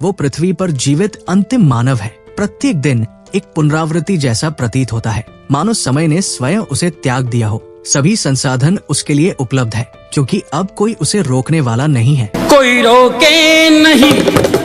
वो पृथ्वी पर जीवित अंतिम मानव है। प्रत्येक दिन एक पुनरावृत्ति जैसा प्रतीत होता है, मानो समय ने स्वयं उसे त्याग दिया हो। सभी संसाधन उसके लिए उपलब्ध है, क्योंकि अब कोई उसे रोकने वाला नहीं है। कोई रोके नहीं,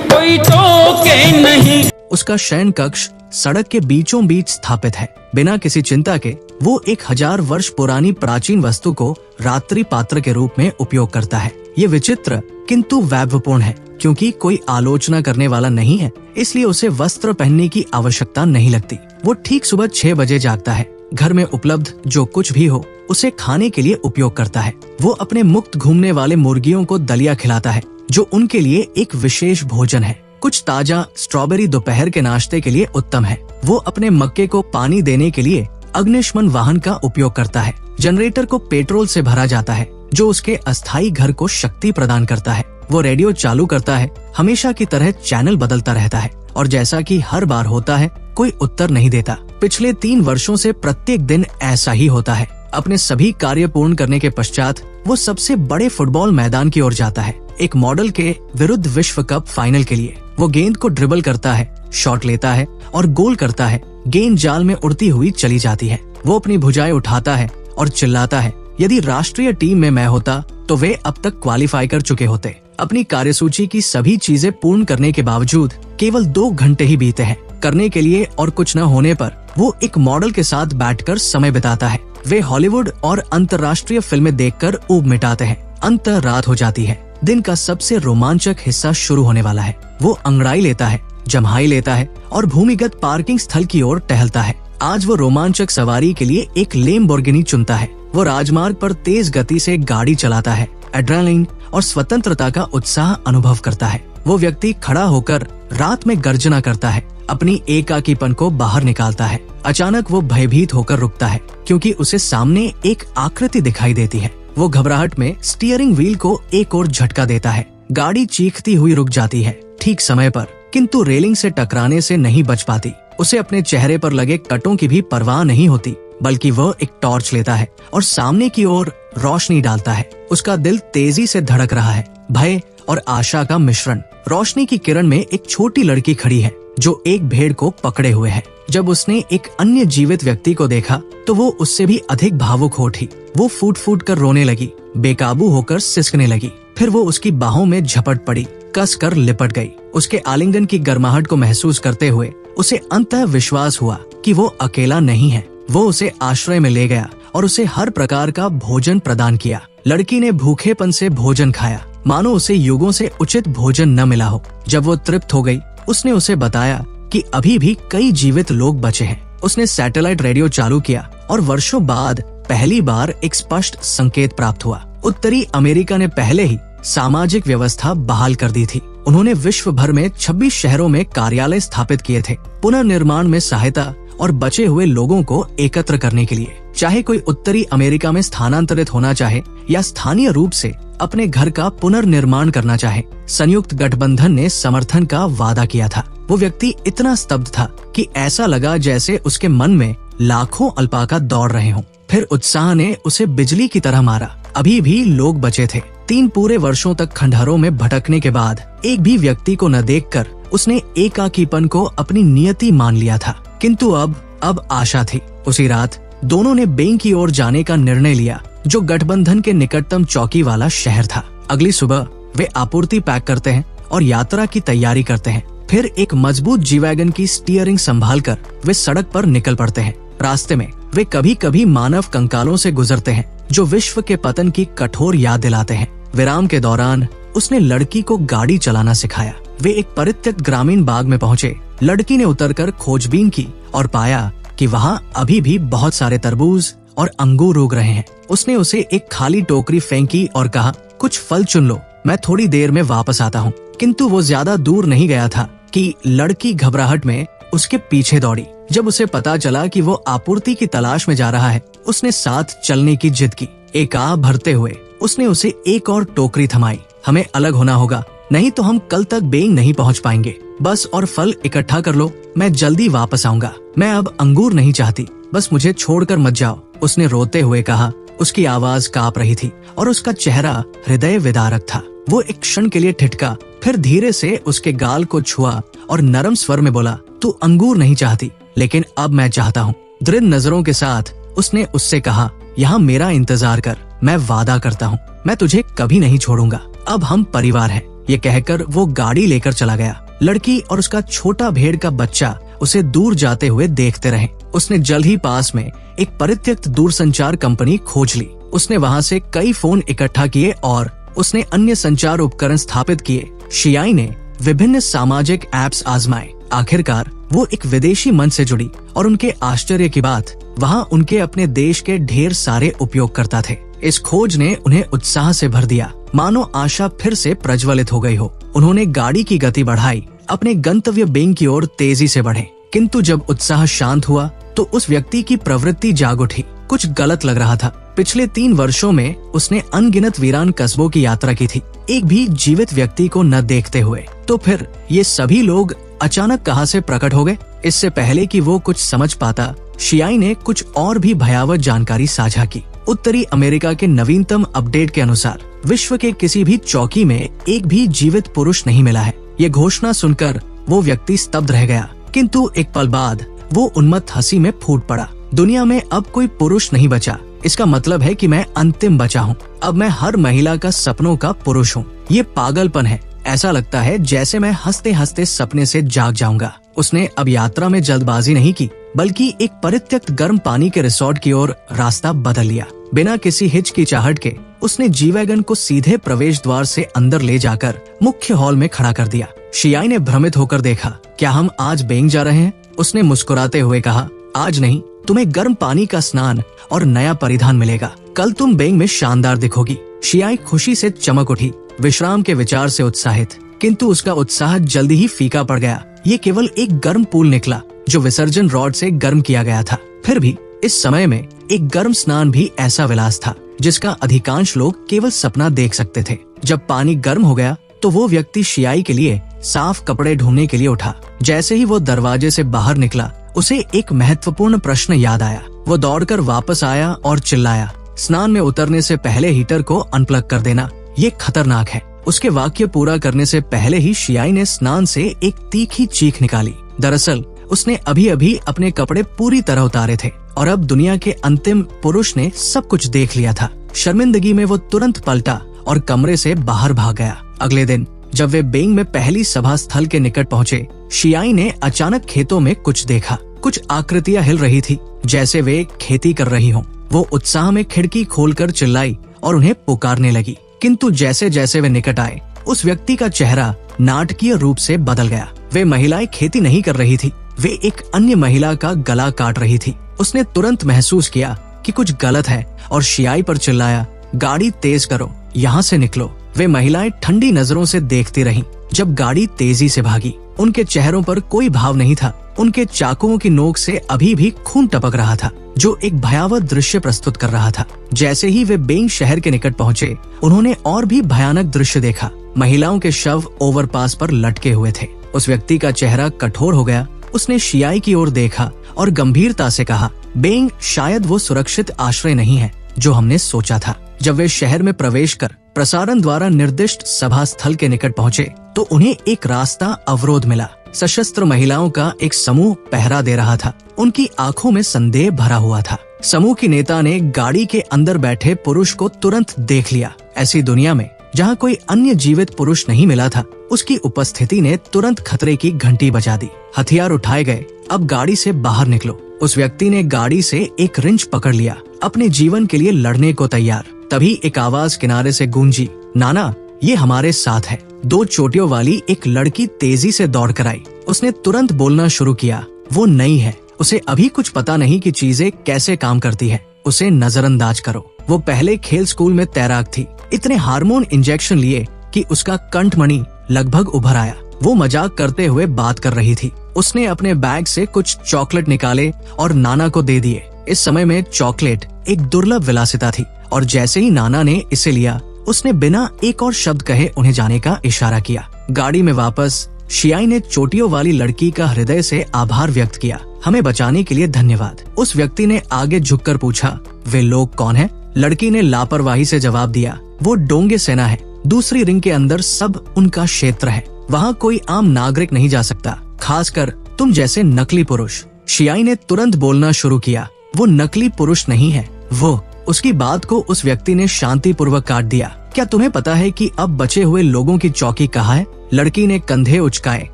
कोई टोके नहीं। उसका शयन कक्ष सड़क के बीचों बीच स्थापित है। बिना किसी चिंता के वो 1000 वर्ष पुरानी प्राचीन वस्तु को रात्रि पात्र के रूप में उपयोग करता है। ये विचित्र किंतु वैभवपूर्ण है, क्योंकि कोई आलोचना करने वाला नहीं है, इसलिए उसे वस्त्र पहनने की आवश्यकता नहीं लगती। वो ठीक सुबह 6 बजे जागता है। घर में उपलब्ध जो कुछ भी हो उसे खाने के लिए उपयोग करता है। वो अपने मुक्त घूमने वाले मुर्गियों को दलिया खिलाता है, जो उनके लिए एक विशेष भोजन है। कुछ ताजा स्ट्रॉबेरी दोपहर के नाश्ते के लिए उत्तम है। वो अपने मक्के को पानी देने के लिए अग्निशमन वाहन का उपयोग करता है। जनरेटर को पेट्रोल से भरा जाता है, जो उसके अस्थायी घर को शक्ति प्रदान करता है। वो रेडियो चालू करता है, हमेशा की तरह चैनल बदलता रहता है, और जैसा कि हर बार होता है, कोई उत्तर नहीं देता। पिछले 3 वर्षों से प्रत्येक दिन ऐसा ही होता है। अपने सभी कार्य पूर्ण करने के पश्चात वो सबसे बड़े फुटबॉल मैदान की ओर जाता है, एक मॉडल के विरुद्ध विश्व कप फाइनल के लिए। वो गेंद को ड्रिबल करता है, शॉट लेता है और गोल करता है। गेंद जाल में उड़ती हुई चली जाती है। वो अपनी भुजाएं उठाता है और चिल्लाता है, यदि राष्ट्रीय टीम में मैं होता तो वे अब तक क्वालिफाई कर चुके होते। अपनी कार्यसूची की सभी चीजें पूर्ण करने के बावजूद केवल 2 घंटे ही बीते हैं। करने के लिए और कुछ न होने पर वो एक मॉडल के साथ बैठकर समय बिताता है। वे हॉलीवुड और अंतर्राष्ट्रीय फिल्में देखकर ऊब मिटाते हैं। अंत रात हो जाती है। दिन का सबसे रोमांचक हिस्सा शुरू होने वाला है। वो अंगड़ाई लेता है, जम्हाई लेता है और भूमिगत पार्किंग स्थल की ओर टहलता है। आज वो रोमांचक सवारी के लिए एक लैम्बोर्गिनी चुनता है। वो राजमार्ग पर तेज गति से गाड़ी चलाता है, एड्रेनलिन और स्वतंत्रता का उत्साह अनुभव करता है। वो व्यक्ति खड़ा होकर रात में गर्जना करता है, अपनी एकाकीपन को बाहर निकालता है। अचानक वो भयभीत होकर रुकता है, क्योंकि उसे सामने एक आकृति दिखाई देती है। वो घबराहट में स्टीयरिंग व्हील को एक ओर झटका देता है। गाड़ी चीखती हुई रुक जाती है ठीक समय पर, किंतु रेलिंग से टकराने से नहीं बच पाती। उसे अपने चेहरे पर लगे कटों की भी परवाह नहीं होती, बल्कि वह एक टॉर्च लेता है और सामने की ओर रोशनी डालता है। उसका दिल तेजी से धड़क रहा है, भय और आशा का मिश्रण। रोशनी की किरण में एक छोटी लड़की खड़ी है, जो एक भेड़ को पकड़े हुए है। जब उसने एक अन्य जीवित व्यक्ति को देखा तो वो उससे भी अधिक भावुक हो उठी। वो फूट फूट कर रोने लगी, बेकाबू होकर सिसकने लगी। फिर वो उसकी बाहों में झपट पड़ी, कस कर लिपट गई। उसके आलिंगन की गर्माहट को महसूस करते हुए उसे अंततः विश्वास हुआ कि वो अकेला नहीं है। वो उसे आश्रय में ले गया और उसे हर प्रकार का भोजन प्रदान किया। लड़की ने भूखेपन से भोजन खाया, मानो उसे युगों से उचित भोजन न मिला हो। जब वो तृप्त हो गई, उसने उसे बताया कि अभी भी कई जीवित लोग बचे हैं। उसने सैटेलाइट रेडियो चालू किया और वर्षों बाद पहली बार एक स्पष्ट संकेत प्राप्त हुआ। उत्तरी अमेरिका ने पहले ही सामाजिक व्यवस्था बहाल कर दी थी। उन्होंने विश्व भर में 26 शहरों में कार्यालय स्थापित किए थे, पुनर्निर्माण में सहायता और बचे हुए लोगों को एकत्र करने के लिए। चाहे कोई उत्तरी अमेरिका में स्थानांतरित होना चाहे या स्थानीय रूप से अपने घर का पुनर्निर्माण करना चाहे, संयुक्त गठबंधन ने समर्थन का वादा किया था। वो व्यक्ति इतना स्तब्ध था कि ऐसा लगा जैसे उसके मन में लाखों अल्पाका दौड़ रहे हों। फिर उत्साह ने उसे बिजली की तरह मारा। अभी भी लोग बचे थे। 3 पूरे वर्षों तक खंडहरों में भटकने के बाद एक भी व्यक्ति को न देखकर उसने एकाकीपन को अपनी नियति मान लिया था। किंतु अब आशा थी। उसी रात दोनों ने बैंक की ओर जाने का निर्णय लिया, जो गठबंधन के निकटतम चौकी वाला शहर था। अगली सुबह वे आपूर्ति पैक करते हैं और यात्रा की तैयारी करते हैं। फिर एक मजबूत जी-वैगन की स्टीयरिंग संभालकर वे सड़क पर निकल पड़ते हैं। रास्ते में वे कभी कभी मानव कंकालों से गुजरते हैं, जो विश्व के पतन की कठोर याद दिलाते हैं। विराम के दौरान उसने लड़की को गाड़ी चलाना सिखाया। वे एक परित्यक्त ग्रामीण बाग में पहुँचे। लड़की ने उतरकर खोजबीन की और पाया कि वहाँ अभी भी बहुत सारे तरबूज और अंगूर उग रहे हैं। उसने उसे एक खाली टोकरी फेंकी और कहा, कुछ फल चुन लो, मैं थोड़ी देर में वापस आता हूँ। किंतु वो ज्यादा दूर नहीं गया था कि लड़की घबराहट में उसके पीछे दौड़ी। जब उसे पता चला कि वो आपूर्ति की तलाश में जा रहा है, उसने साथ चलने की जिद की। एक आह भरते हुए उसने उसे एक और टोकरी थमाई। हमें अलग होना होगा, नहीं तो हम कल तक बेंग नहीं पहुंच पाएंगे। बस और फल इकट्ठा कर लो, मैं जल्दी वापस आऊंगा। मैं अब अंगूर नहीं चाहती, बस मुझे छोड़कर मत जाओ, उसने रोते हुए कहा। उसकी आवाज कांप रही थी और उसका चेहरा हृदय विदारक था। वो एक क्षण के लिए ठिठका, फिर धीरे से उसके गाल को छुआ और नरम स्वर में बोला, तू अंगूर नहीं चाहती, लेकिन अब मैं चाहता हूँ। दृढ़ नजरों के साथ उसने उससे कहा, यहाँ मेरा इंतजार कर, मैं वादा करता हूँ मैं तुझे कभी नहीं छोड़ूंगा। अब हम परिवार हैं। ये कहकर वो गाड़ी लेकर चला गया। लड़की और उसका छोटा भेड़ का बच्चा उसे दूर जाते हुए देखते रहे। उसने जल्द ही पास में एक परित्यक्त दूरसंचार कंपनी खोज ली। उसने वहाँ से कई फोन इकट्ठा किए और उसने अन्य संचार उपकरण स्थापित किए। शियाई ने विभिन्न सामाजिक ऐप्स आजमाए। आखिरकार वो एक विदेशी मंच से जुड़ी और उनके आश्चर्य की बात, वहाँ उनके अपने देश के ढेर सारे उपयोगकर्ता थे। इस खोज ने उन्हें उत्साह से भर दिया, मानो आशा फिर से प्रज्वलित हो गई हो। उन्होंने गाड़ी की गति बढ़ाई, अपने गंतव्य बेंग की ओर तेजी से बढ़े। किंतु जब उत्साह शांत हुआ तो उस व्यक्ति की प्रवृत्ति जाग उठी। कुछ गलत लग रहा था। पिछले 3 वर्षों में उसने अनगिनत वीरान कस्बों की यात्रा की थी, एक भी जीवित व्यक्ति को न देखते हुए। तो फिर ये सभी लोग अचानक कहां से प्रकट हो गए? इससे पहले कि वो कुछ समझ पाता, शियाई ने कुछ और भी भयावह जानकारी साझा की। उत्तरी अमेरिका के नवीनतम अपडेट के अनुसार विश्व के किसी भी चौकी में एक भी जीवित पुरुष नहीं मिला है। ये घोषणा सुनकर वो व्यक्ति स्तब्ध रह गया, किंतु एक पल बाद वो उन्मत्त हंसी में फूट पड़ा। दुनिया में अब कोई पुरुष नहीं बचा। इसका मतलब है कि मैं अंतिम बचा हूँ। अब मैं हर महिला का सपनों का पुरुष हूँ। ये पागलपन है। ऐसा लगता है जैसे मैं हंसते हंसते सपने से जाग जाऊंगा। उसने अब यात्रा में जल्दबाजी नहीं की, बल्कि एक परित्यक्त गर्म पानी के रिसोर्ट की ओर रास्ता बदल लिया। बिना किसी हिचकिचाहट के उसने जी-वैगन को सीधे प्रवेश द्वार से अंदर ले जाकर मुख्य हॉल में खड़ा कर दिया। शियाई ने भ्रमित होकर देखा, क्या हम आज बेंग जा रहे हैं? उसने मुस्कुराते हुए कहा, आज नहीं, तुम्हें गर्म पानी का स्नान और नया परिधान मिलेगा। कल तुम बेंग में शानदार दिखोगी। शियाई खुशी से चमक उठी, विश्राम के विचार से उत्साहित। किंतु उसका उत्साह जल्दी ही फीका पड़ गया। ये केवल एक गर्म पूल निकला जो विसर्जन रॉड से गर्म किया गया था। फिर भी इस समय में एक गर्म स्नान भी ऐसा विलास था जिसका अधिकांश लोग केवल सपना देख सकते थे। जब पानी गर्म हो गया तो वो व्यक्ति शियाई के लिए साफ कपड़े ढूंढने के लिए उठा। जैसे ही वो दरवाजे से बाहर निकला, उसे एक महत्वपूर्ण प्रश्न याद आया। वो दौड़कर वापस आया और चिल्लाया, स्नान में उतरने से पहले हीटर को अनप्लग कर देना, ये खतरनाक है। उसके वाक्य पूरा करने से पहले ही शियाई ने स्नान से एक तीखी चीख निकाली। दरअसल उसने अभी अभी अपने कपड़े पूरी तरह उतारे थे और अब दुनिया के अंतिम पुरुष ने सब कुछ देख लिया था। शर्मिंदगी में वो तुरंत पलटा और कमरे से बाहर भाग गया। अगले दिन जब वे बेंग में पहली सभा स्थल के निकट पहुँचे, शियाई ने अचानक खेतों में कुछ देखा। कुछ आकृतियां हिल रही थी जैसे वे खेती कर रही हों। वो उत्साह में खिड़की खोलकर चिल्लाई और उन्हें पुकारने लगी। किंतु जैसे जैसे वे निकट आए, उस व्यक्ति का चेहरा नाटकीय रूप से बदल गया। वे महिलाएं खेती नहीं कर रही थी, वे एक अन्य महिला का गला काट रही थी। उसने तुरंत महसूस किया कि कुछ गलत है और शियाई पर चिल्लाया, गाड़ी तेज करो, यहाँ से निकलो। वे महिलाएं ठंडी नजरों से देखती रहीं जब गाड़ी तेजी से भागी। उनके चेहरों पर कोई भाव नहीं था। उनके चाकुओं की नोक से अभी भी खून टपक रहा था, जो एक भयावह दृश्य प्रस्तुत कर रहा था। जैसे ही वे बेंग शहर के निकट पहुँचे, उन्होंने और भी भयानक दृश्य देखा। महिलाओं के शव ओवरपास पर लटके हुए थे। उस व्यक्ति का चेहरा कठोर हो गया। उसने शियाई की ओर देखा और गंभीरता से कहा, बेंग शायद वो सुरक्षित आश्रय नहीं है जो हमने सोचा था। जब वे शहर में प्रवेश कर प्रसारण द्वारा निर्दिष्ट सभा स्थल के निकट पहुँचे तो उन्हें एक रास्ता अवरोध मिला। सशस्त्र महिलाओं का एक समूह पहरा दे रहा था। उनकी आंखों में संदेह भरा हुआ था। समूह की नेता ने गाड़ी के अंदर बैठे पुरुष को तुरंत देख लिया। ऐसी दुनिया में जहाँ कोई अन्य जीवित पुरुष नहीं मिला था, उसकी उपस्थिति ने तुरंत खतरे की घंटी बजा दी। हथियार उठाए गए, अब गाड़ी से बाहर निकलो। उस व्यक्ति ने गाड़ी से एक रिंच पकड़ लिया, अपने जीवन के लिए लड़ने को तैयार। तभी एक आवाज किनारे से गूंजी, नाना, ये हमारे साथ है। 2 चोटियों वाली एक लड़की तेजी से दौड़ कर आई। उसने तुरंत बोलना शुरू किया, वो नई है, उसे अभी कुछ पता नहीं कि चीजें कैसे काम करती है, उसे नजरअंदाज करो। वो पहले खेल स्कूल में तैराक थी। इतने हार्मोन इंजेक्शन लिए कि उसका कंठमणि लगभग उभर आया। वो मजाक करते हुए बात कर रही थी। उसने अपने बैग से कुछ चॉकलेट निकाले और नाना को दे दिए। इस समय में चॉकलेट एक दुर्लभ विलासिता थी और जैसे ही नाना ने इसे लिया, उसने बिना एक और शब्द कहे उन्हें जाने का इशारा किया। गाड़ी में वापस शियाई ने चोटियों वाली लड़की का हृदय से आभार व्यक्त किया। हमें बचाने के लिए धन्यवाद। उस व्यक्ति ने आगे झुककर पूछा, वे लोग कौन हैं? लड़की ने लापरवाही से जवाब दिया, वो डोंगे सेना है, दूसरी रिंग के अंदर सब उनका क्षेत्र है, वहाँ कोई आम नागरिक नहीं जा सकता, खासकर तुम जैसे नकली पुरुष। शियाई ने तुरंत बोलना शुरू किया, वो नकली पुरुष नहीं है, वो। उसकी बात को उस व्यक्ति ने शांतिपूर्वक काट दिया। क्या तुम्हें पता है कि अब बचे हुए लोगों की चौकी कहाँ है? लड़की ने कंधे उचकाए।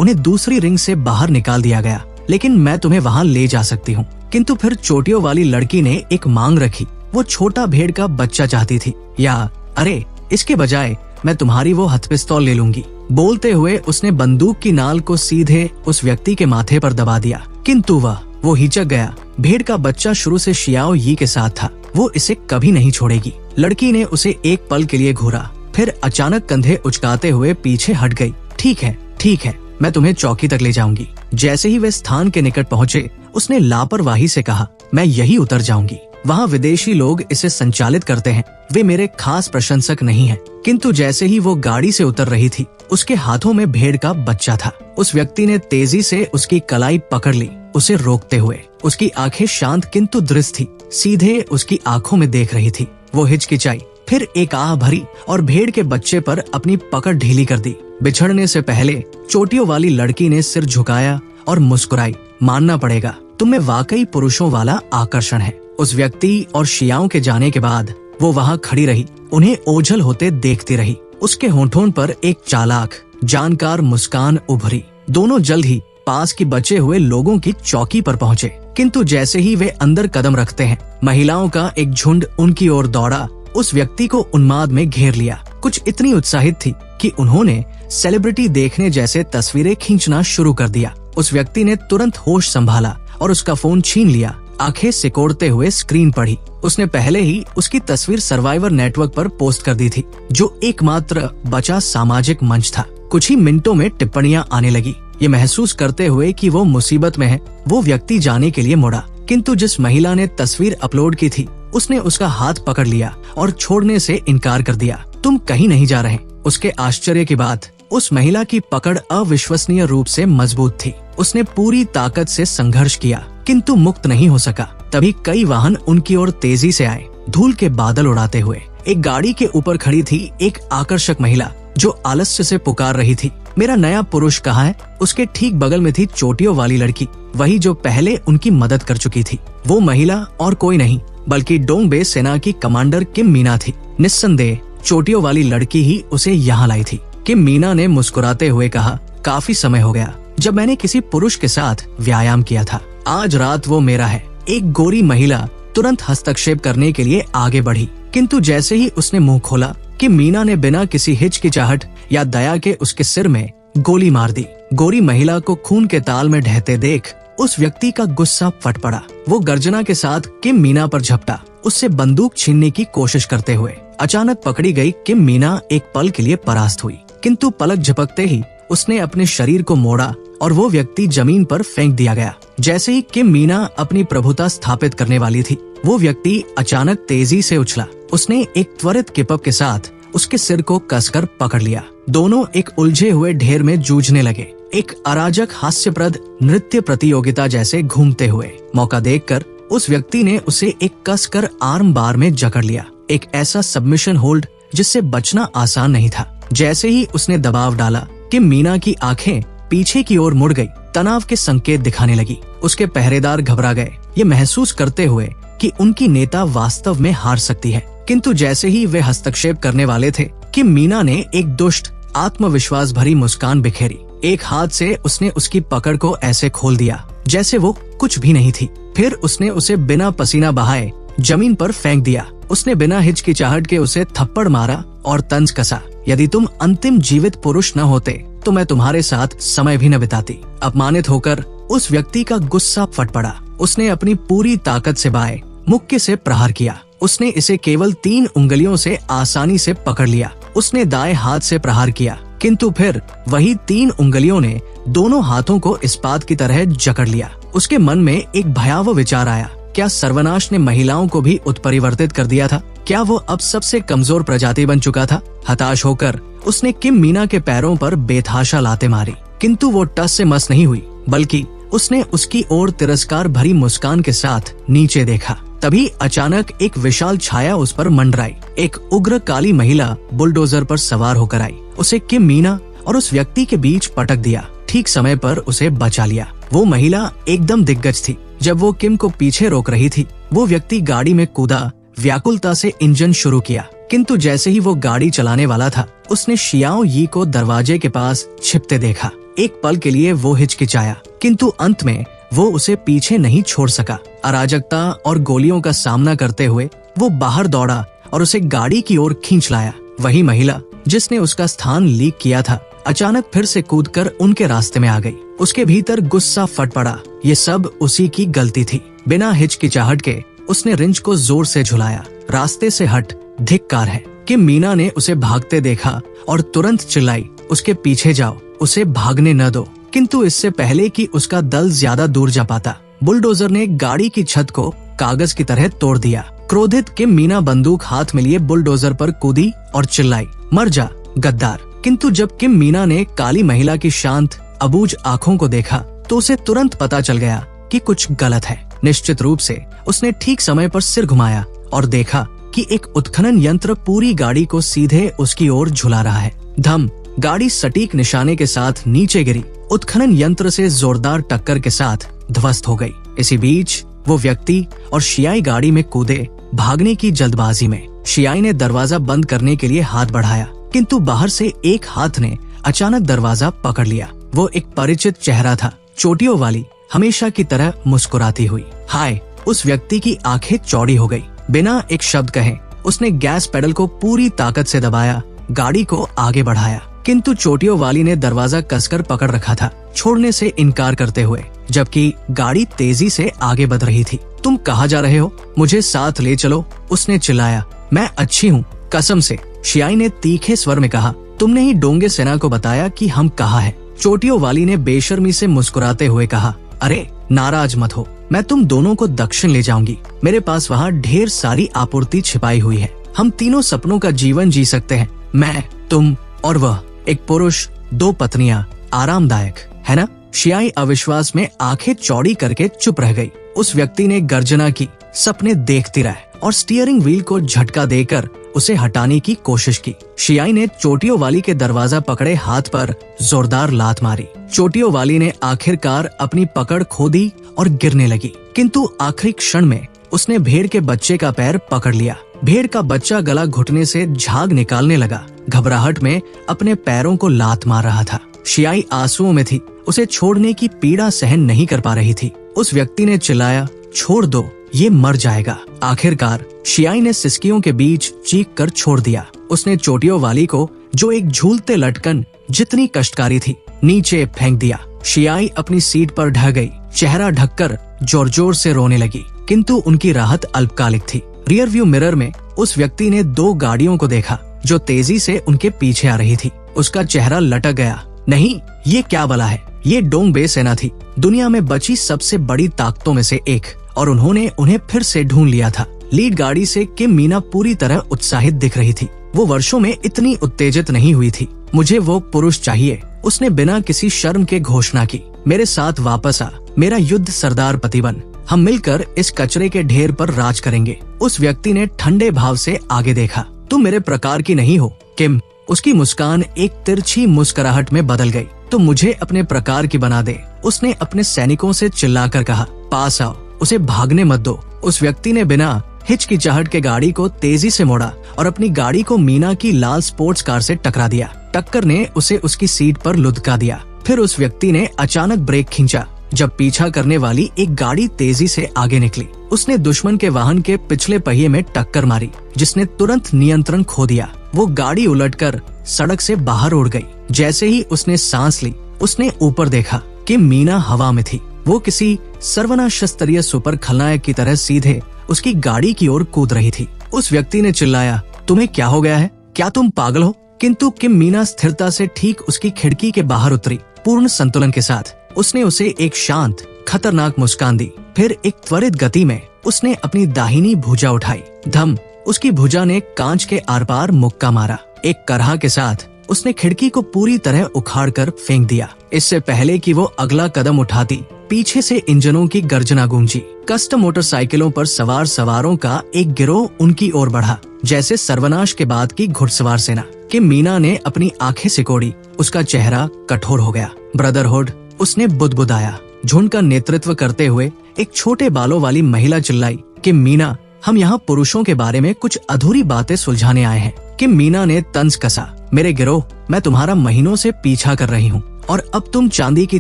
उन्हें दूसरी रिंग से बाहर निकाल दिया गया, लेकिन मैं तुम्हें वहाँ ले जा सकती हूँ। किंतु फिर चोटियों वाली लड़की ने एक मांग रखी। वो छोटा भेड़ का बच्चा चाहती थी, या अरे इसके बजाय मैं तुम्हारी वो हथपिस्तौल ले लूंगी। बोलते हुए उसने बंदूक की नाल को सीधे उस व्यक्ति के माथे पर दबा दिया, किंतु वो हिचक गया। भेड़ का बच्चा शुरू से शियाओ यी के साथ था, वो इसे कभी नहीं छोड़ेगी। लड़की ने उसे एक पल के लिए घूरा, फिर अचानक कंधे उचकाते हुए पीछे हट गई। ठीक है, मैं तुम्हें चौकी तक ले जाऊंगी। जैसे ही वे स्थान के निकट पहुँचे, उसने लापरवाही से कहा, मैं यही उतर जाऊंगी। वहाँ विदेशी लोग इसे संचालित करते हैं, वे मेरे खास प्रशंसक नहीं हैं। किंतु जैसे ही वो गाड़ी से उतर रही थी, उसके हाथों में भेड़ का बच्चा था। उस व्यक्ति ने तेजी से उसकी कलाई पकड़ ली, उसे रोकते हुए। उसकी आंखें शांत किंतु दृढ़ थी, सीधे उसकी आंखों में देख रही थी। वो हिचकिचाई, फिर एक आह भरी और भेड़ के बच्चे पर अपनी पकड़ ढीली कर दी। बिछड़ने से पहले चोटियों वाली लड़की ने सिर झुकाया और मुस्कुराई। मानना पड़ेगा, तुम में वाकई पुरुषों वाला आकर्षण है। उस व्यक्ति और शियाओं के जाने के बाद वो वहाँ खड़ी रही, उन्हें ओझल होते देखती रही। उसके होंठों पर एक चालाक, जानकार मुस्कान उभरी। दोनों जल्द ही पास की बचे हुए लोगों की चौकी पर पहुँचे, किंतु जैसे ही वे अंदर कदम रखते हैं, महिलाओं का एक झुंड उनकी ओर दौड़ा, उस व्यक्ति को उन्माद में घेर लिया। कुछ इतनी उत्साहित थी कि उन्होंने सेलिब्रिटी देखने जैसे तस्वीरें खींचना शुरू कर दिया। उस व्यक्ति ने तुरंत होश संभाला और उसका फोन छीन लिया। आंखें सिकोड़ते हुए स्क्रीन पढ़ी। उसने पहले ही उसकी तस्वीर सर्वाइवर नेटवर्क पर पोस्ट कर दी थी, जो एकमात्र बचा सामाजिक मंच था। कुछ ही मिनटों में टिप्पणियां आने लगी। ये महसूस करते हुए कि वो मुसीबत में है, वो व्यक्ति जाने के लिए मुड़ा, किंतु जिस महिला ने तस्वीर अपलोड की थी, उसने उसका हाथ पकड़ लिया और छोड़ने से इनकार कर दिया। तुम कहीं नहीं जा रहे। उसके आश्चर्य की बात, उस महिला की पकड़ अविश्वसनीय रूप से मजबूत थी। उसने पूरी ताकत से संघर्ष किया, किंतु मुक्त नहीं हो सका। तभी कई वाहन उनकी ओर तेजी से आए, धूल के बादल उड़ाते हुए। एक गाड़ी के ऊपर खड़ी थी एक आकर्षक महिला, जो आलस्य से पुकार रही थी, मेरा नया पुरुष कहाँ है? उसके ठीक बगल में थी चोटियों वाली लड़की, वही जो पहले उनकी मदद कर चुकी थी। वो महिला और कोई नहीं बल्कि डोंगबे सेना की कमांडर किम मीना थी। निस्संदेह चोटियों वाली लड़की ही उसे यहाँ लाई थी। किम मीना ने मुस्कुराते हुए कहा, काफी समय हो गया जब मैंने किसी पुरुष के साथ व्यायाम किया था। आज रात वो मेरा है। एक गोरी महिला तुरंत हस्तक्षेप करने के लिए आगे बढ़ी, किंतु जैसे ही उसने मुंह खोला कि मीना ने बिना किसी हिचकिचाहट या दया के उसके सिर में गोली मार दी। गोरी महिला को खून के ताल में ढहते देख उस व्यक्ति का गुस्सा फट पड़ा। वो गर्जना के साथ किम मीना पर झपटा, उससे बंदूक छीनने की कोशिश करते हुए। अचानक पकड़ी गई किम मीना एक पल के लिए परास्त हुई, किंतु पलक झपकते ही उसने अपने शरीर को मोड़ा और वो व्यक्ति जमीन पर फेंक दिया गया। जैसे ही किम मीना अपनी प्रभुता स्थापित करने वाली थी, वो व्यक्ति अचानक तेजी से उछला। उसने एक त्वरित किपअप के साथ उसके सिर को कसकर पकड़ लिया। दोनों एक उलझे हुए ढेर में जूझने लगे, एक अराजक हास्यप्रद नृत्य प्रतियोगिता जैसे घूमते हुए। मौका देखकर उस व्यक्ति ने उसे एक कसकर आर्म बार में जकड़ लिया, एक ऐसा सबमिशन होल्ड जिससे बचना आसान नहीं था। जैसे ही उसने दबाव डाला कि मीना की आंखें पीछे की ओर मुड़ गई, तनाव के संकेत दिखाने लगी। उसके पहरेदार घबरा गए, ये महसूस करते हुए कि उनकी नेता वास्तव में हार सकती है। किंतु जैसे ही वे हस्तक्षेप करने वाले थे कि मीना ने एक दुष्ट आत्मविश्वास भरी मुस्कान बिखेरी। एक हाथ से उसने उसकी पकड़ को ऐसे खोल दिया जैसे वो कुछ भी नहीं थी। फिर उसने उसे बिना पसीना बहाए जमीन पर फेंक दिया। उसने बिना हिचकिचाहट के उसे थप्पड़ मारा और तंज कसा, यदि तुम अंतिम जीवित पुरुष न होते तो मैं तुम्हारे साथ समय भी न बिताती। अपमानित होकर उस व्यक्ति का गुस्सा फट पड़ा। उसने अपनी पूरी ताकत से बाएं मुक्के से प्रहार किया। उसने इसे केवल 3 उंगलियों से आसानी से पकड़ लिया। उसने दाएं हाथ से प्रहार किया, किंतु फिर वही 3 उंगलियों ने दोनों हाथों को इस्पात की तरह जकड़ लिया। उसके मन में एक भयावह विचार आया, क्या सर्वनाश ने महिलाओं को भी उत्परिवर्तित कर दिया था? क्या वो अब सबसे कमजोर प्रजाति बन चुका था? हताश होकर उसने किम मीना के पैरों पर बेतहाशा लाते मारी, किंतु वो टस से मस नहीं हुई, बल्कि उसने उसकी ओर तिरस्कार भरी मुस्कान के साथ नीचे देखा। तभी अचानक एक विशाल छाया उस पर मंडराई। एक उग्र काली महिला बुलडोजर पर सवार होकर आई, उसे किम मीना और उस व्यक्ति के बीच पटक दिया। ठीक समय पर उसे बचा लिया। वो महिला एकदम दिग्गज थी। जब वो किम को पीछे रोक रही थी, वो व्यक्ति गाड़ी में कूदा, व्याकुलता से इंजन शुरू किया, किंतु जैसे ही वो गाड़ी चलाने वाला था, उसने शियाओ यी को दरवाजे के पास छिपते देखा। एक पल के लिए वो हिचकिचाया, किंतु अंत में वो उसे पीछे नहीं छोड़ सका। अराजकता और गोलियों का सामना करते हुए वो बाहर दौड़ा और उसे गाड़ी की ओर खींच लाया। वही महिला जिसने उसका स्थान लीक किया था, अचानक फिर से कूदकर उनके रास्ते में आ गई। उसके भीतर गुस्सा फट पड़ा। ये सब उसी की गलती थी। बिना हिचकिचाहट के उसने रिंच को जोर से झुलाया। रास्ते से हट, धिक्कार है। किम मीना ने उसे भागते देखा और तुरंत चिल्लाई, उसके पीछे जाओ, उसे भागने न दो। किंतु इससे पहले कि उसका दल ज्यादा दूर जा पाता, बुलडोजर ने गाड़ी की छत को कागज की तरह तोड़ दिया। क्रोधित किम मीना बंदूक हाथ में लिए बुलडोजर पर कूदी और चिल्लाई, मर जा गद्दार। किंतु जब किम मीना ने काली महिला की शांत अबूझ आंखों को देखा तो उसे तुरंत पता चल गया कि कुछ गलत है। निश्चित रूप से उसने ठीक समय पर सिर घुमाया और देखा कि एक उत्खनन यंत्र पूरी गाड़ी को सीधे उसकी ओर झुला रहा है। धम, गाड़ी सटीक निशाने के साथ नीचे गिरी। उत्खनन यंत्र से जोरदार टक्कर के साथ ध्वस्त हो गई। इसी बीच वो व्यक्ति और शियाई गाड़ी में कूदे। भागने की जल्दबाजी में शियाई ने दरवाजा बंद करने के लिए हाथ बढ़ाया, किंतु बाहर से एक हाथ ने अचानक दरवाजा पकड़ लिया। वो एक परिचित चेहरा था, चोटियों वाली, हमेशा की तरह मुस्कुराती हुई। हाय! उस व्यक्ति की आंखें चौड़ी हो गई। बिना एक शब्द कहे उसने गैस पेडल को पूरी ताकत से दबाया, गाड़ी को आगे बढ़ाया, किंतु चोटियों वाली ने दरवाजा कसकर पकड़ रखा था, छोड़ने से इनकार करते हुए, जबकि गाड़ी तेजी से आगे बढ़ रही थी। तुम कहाँ जा रहे हो? मुझे साथ ले चलो, उसने चिल्लाया। मैं अच्छी हूँ, कसम से, शियाई ने तीखे स्वर में कहा। तुमने ही डोंगे सेना को बताया कि हम कहाँ हैं। चोटियों वाली ने बेशर्मी से मुस्कुराते हुए कहा, अरे नाराज मत हो, मैं तुम दोनों को दक्षिण ले जाऊंगी। मेरे पास वहाँ ढेर सारी आपूर्ति छिपाई हुई है। हम तीनों सपनों का जीवन जी सकते हैं, मैं, तुम और वह। एक पुरुष, दो पत्नियां, आरामदायक है ना? शियाई अविश्वास में आंखें चौड़ी करके चुप रह गई। उस व्यक्ति ने गर्जना की, सपने देखती रहे और स्टीयरिंग व्हील को झटका देकर उसे हटाने की कोशिश की। शियाई ने चोटियों वाली के दरवाजा पकड़े हाथ पर जोरदार लात मारी। चोटियों वाली ने आखिरकार अपनी पकड़ खो दी और गिरने लगी, किंतु आखिरी क्षण में उसने भेड़ के बच्चे का पैर पकड़ लिया। भेड़ का बच्चा गला घुटने से झाग निकालने लगा, घबराहट में अपने पैरों को लात मार रहा था। शियाई आंसुओं में थी, उसे छोड़ने की पीड़ा सहन नहीं कर पा रही थी। उस व्यक्ति ने चिल्लाया, छोड़ दो, ये मर जाएगा। आखिरकार शियाई ने सिसकियों के बीच चीख कर छोड़ दिया। उसने चोटियों वाली को, जो एक झूलते लटकन जितनी कष्टकारी थी, नीचे फेंक दिया। शियाई अपनी सीट पर ढह गई, चेहरा ढककर जोर जोर से रोने लगी, किंतु उनकी राहत अल्पकालिक थी। रियर व्यू मिरर में उस व्यक्ति ने दो गाड़ियों को देखा जो तेजी से उनके पीछे आ रही थी। उसका चेहरा लटक गया। नहीं, ये क्या बला है? ये डोंगबे सेना थी, दुनिया में बची सबसे बड़ी ताकतों में से एक, और उन्होंने उन्हें फिर से ढूंढ लिया था। लीड गाड़ी से किम मीना पूरी तरह उत्साहित दिख रही थी। वो वर्षों में इतनी उत्तेजित नहीं हुई थी। मुझे वो पुरुष चाहिए, उसने बिना किसी शर्म के घोषणा की। मेरे साथ वापस आ, मेरा युद्ध सरदार पति बन। हम मिलकर इस कचरे के ढेर पर राज करेंगे। उस व्यक्ति ने ठंडे भाव से आगे देखा। तुम मेरे प्रकार की नहीं हो, किम। उसकी मुस्कान एक तिरछी मुस्कुराहट में बदल गई। तो मुझे अपने प्रकार की बना दे, उसने अपने सैनिकों से चिल्लाकर कहा। पास आओ, उसे भागने मत दो। उस व्यक्ति ने बिना हिचकिचाहट के गाड़ी को तेजी से मोड़ा और अपनी गाड़ी को मीना की लाल स्पोर्ट्स कार से टकरा दिया। टक्कर ने उसे उसकी सीट पर लुढ़का दिया। फिर उस व्यक्ति ने अचानक ब्रेक खींचा जब पीछा करने वाली एक गाड़ी तेजी से आगे निकली। उसने दुश्मन के वाहन के पिछले पहिए में टक्कर मारी, जिसने तुरंत नियंत्रण खो दिया। वो गाड़ी उलटकर सड़क से बाहर उड़ गई। जैसे ही उसने सांस ली, उसने ऊपर देखा कि मीना हवा में थी। वो किसी सर्वनाश स्तरीय सुपर खलनायक की तरह सीधे उसकी गाड़ी की ओर कूद रही थी। उस व्यक्ति ने चिल्लाया, तुम्हें क्या हो गया है? क्या तुम पागल हो? किंतु किम मीना स्थिरता से ठीक उसकी खिड़की के बाहर उतरी, पूर्ण संतुलन के साथ। उसने उसे एक शांत, खतरनाक मुस्कान दी। फिर एक त्वरित गति में उसने अपनी दाहिनी भुजा उठाई। धम, उसकी भुजा ने कांच के आर पार मुक्का मारा। एक करहा के साथ उसने खिड़की को पूरी तरह उखाड़कर फेंक दिया। इससे पहले कि वो अगला कदम उठाती, पीछे से इंजनों की गर्जना गूंजी। कस्टम मोटरसाइकिलों पर सवार सवारों का एक गिरोह उनकी ओर बढ़ा, जैसे सर्वनाश के बाद की घुड़सवार सेना। कि मीना ने अपनी आंखें सिकोड़ी, उसका चेहरा कठोर हो गया। ब्रदरहुड, उसने बुदबुदाया। झुंड का नेतृत्व करते हुए एक छोटे बालों वाली महिला चिल्लाई कि मीना, हम यहाँ पुरुषों के बारे में कुछ अधूरी बातें सुलझाने आए हैं। कि मीना ने तंज कसा, मेरे गिरोह, मैं तुम्हारा महीनों से पीछा कर रही हूँ और अब तुम चांदी की